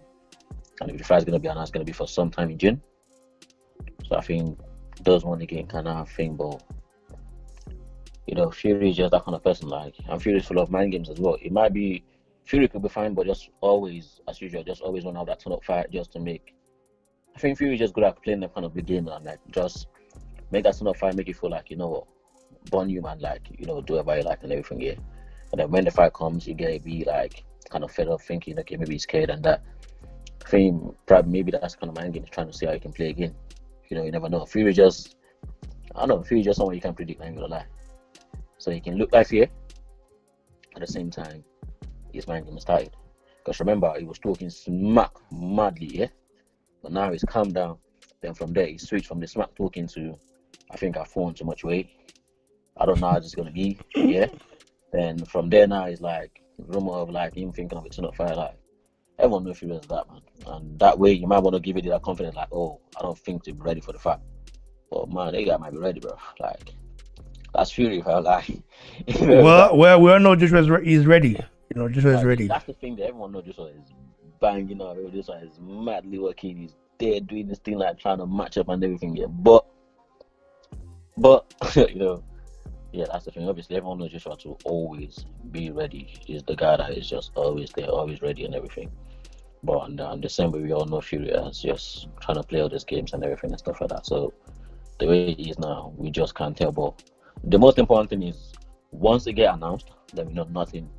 and if the fight is going to be announced, it's going to be for some time in June. So I think those one again kind of thing, but Fury is just that kind of person, and Fury is full of mind games as well. It might be Fury could be fine, but just always, as usual, just always want to have that turn up fight just to make. I think Fury is just good at playing that kind of big game and just make that turn up fight, make you feel like burn you, man, do whatever you like and everything, yeah. And then when the fight comes, you get to be kind of fed up, thinking, okay, maybe he's scared and that. I think probably maybe that's kind of mind game, trying to see how you can play again. You never know. Fury just someone you can't predict, I'm gonna lie. So he can look like fear, at the same time, his mind game started. Because remember, he was talking smack madly, yeah? But now he's calmed down. Then from there, he switched from the smack talking to, I think I've fallen too much weight. I don't know how this is gonna be, yeah? Then from there now, it's rumor of him thinking of it to not fire, everyone knows Fury is that, man. And that way, you might want to give it that confidence, I don't think to be ready for the fight. But man, that guy might be ready, bro. That's Fury, if I lie. Well, we all know Joshua is ready. Joshua is ready. That's the thing that everyone knows. Joshua is banging up. Joshua is madly working. He's there doing this thing, trying to match up and everything. Yeah, but yeah, that's the thing. Obviously, everyone knows Joshua to always be ready. He's the guy that is just always there, always ready and everything. But in the same way, we all know Fury as just trying to play all these games and everything and stuff like that. So the way he is now, we just can't tell. But the most important thing is, once it get announced, then we know nothing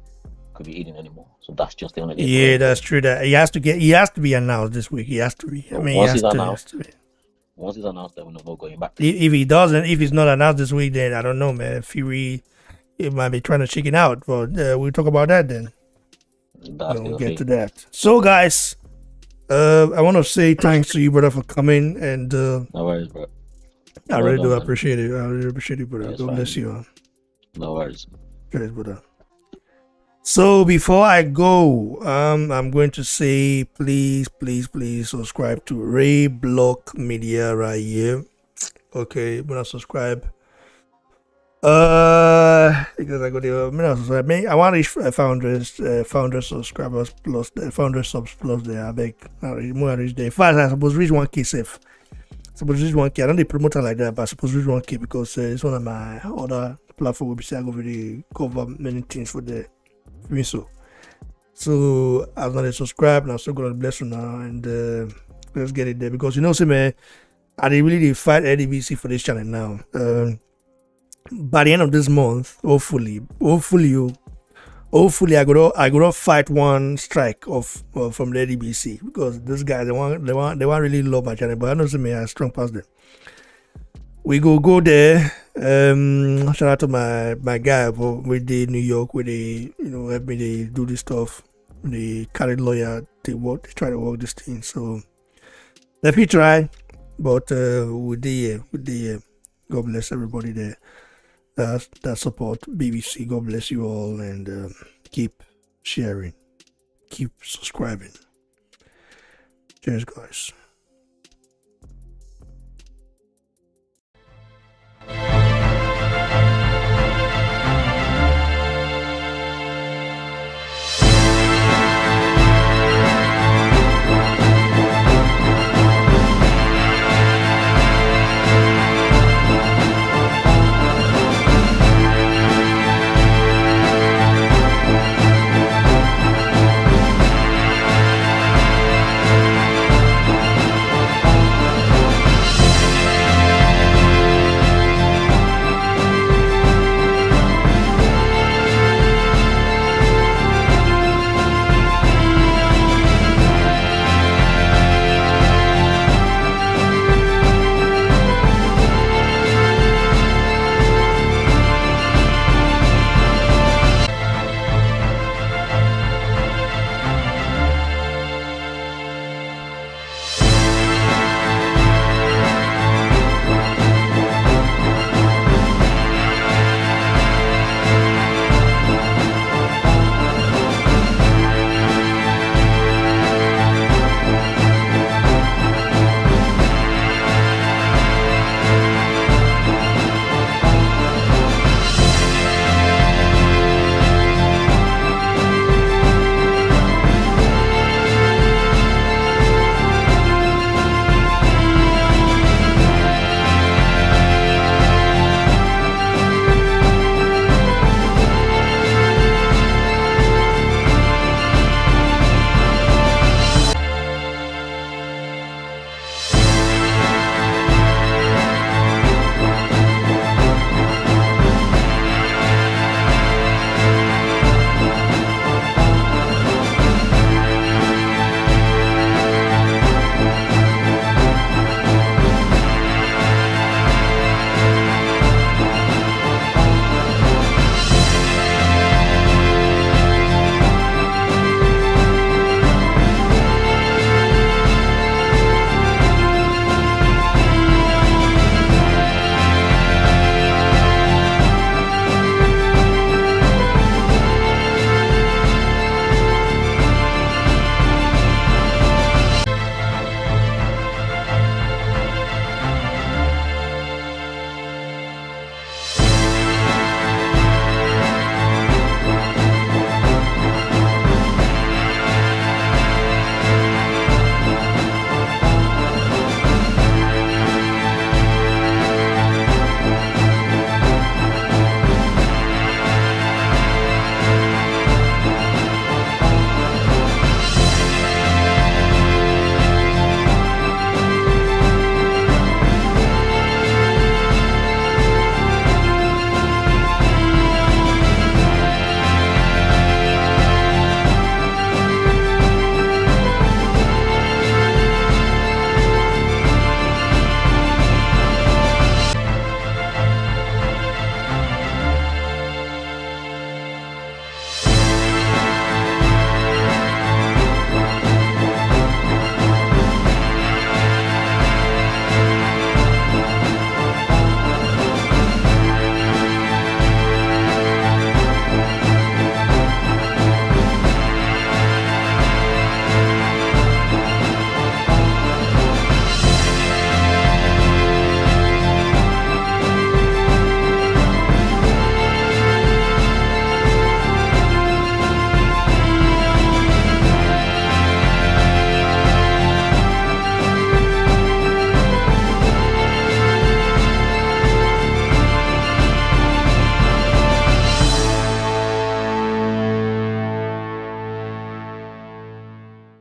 could be eaten anymore. So that's just the only thing. Yeah, that's true. That he has to be announced this week. He has to be. Once it's announced, then we're not going back. If he's not announced this week, then I don't know, man. Fury, it might be trying to chicken out. But we'll talk about that then. We'll get to that. So, guys, I want to say thanks to you, brother, for coming. And no worries, bro. I really do appreciate it. I really appreciate it, brother. God bless you. No worries. Cheers, brother. So before I go, I'm going to say please subscribe to Ray Block Media right here. Okay, when I subscribe. Because I got the I want to reach 500 subscribers plus the 500 subs plus there. I beg, more reach there. First, I suppose reach 1K safe. Suppose reach 1K. I don't promote like that, but I suppose reach 1K because it's one of my other platform will be saying I go really cover many things for the me so I'm not a subscribe and I'm still gonna bless you now and let's get it there because see man, I really fight LDVC for this channel now. By the end of this month, hopefully I gotta fight one strike of from the LDBC because these guys they want really love my channel, but I know some me I strong past them. We go there. Shout out to my guy with the New York, with the help me they do this stuff. They carry lawyer, they try to work this thing. So let me try, but with the God bless everybody there that support BBC. God bless you all and keep sharing, keep subscribing. Cheers, guys.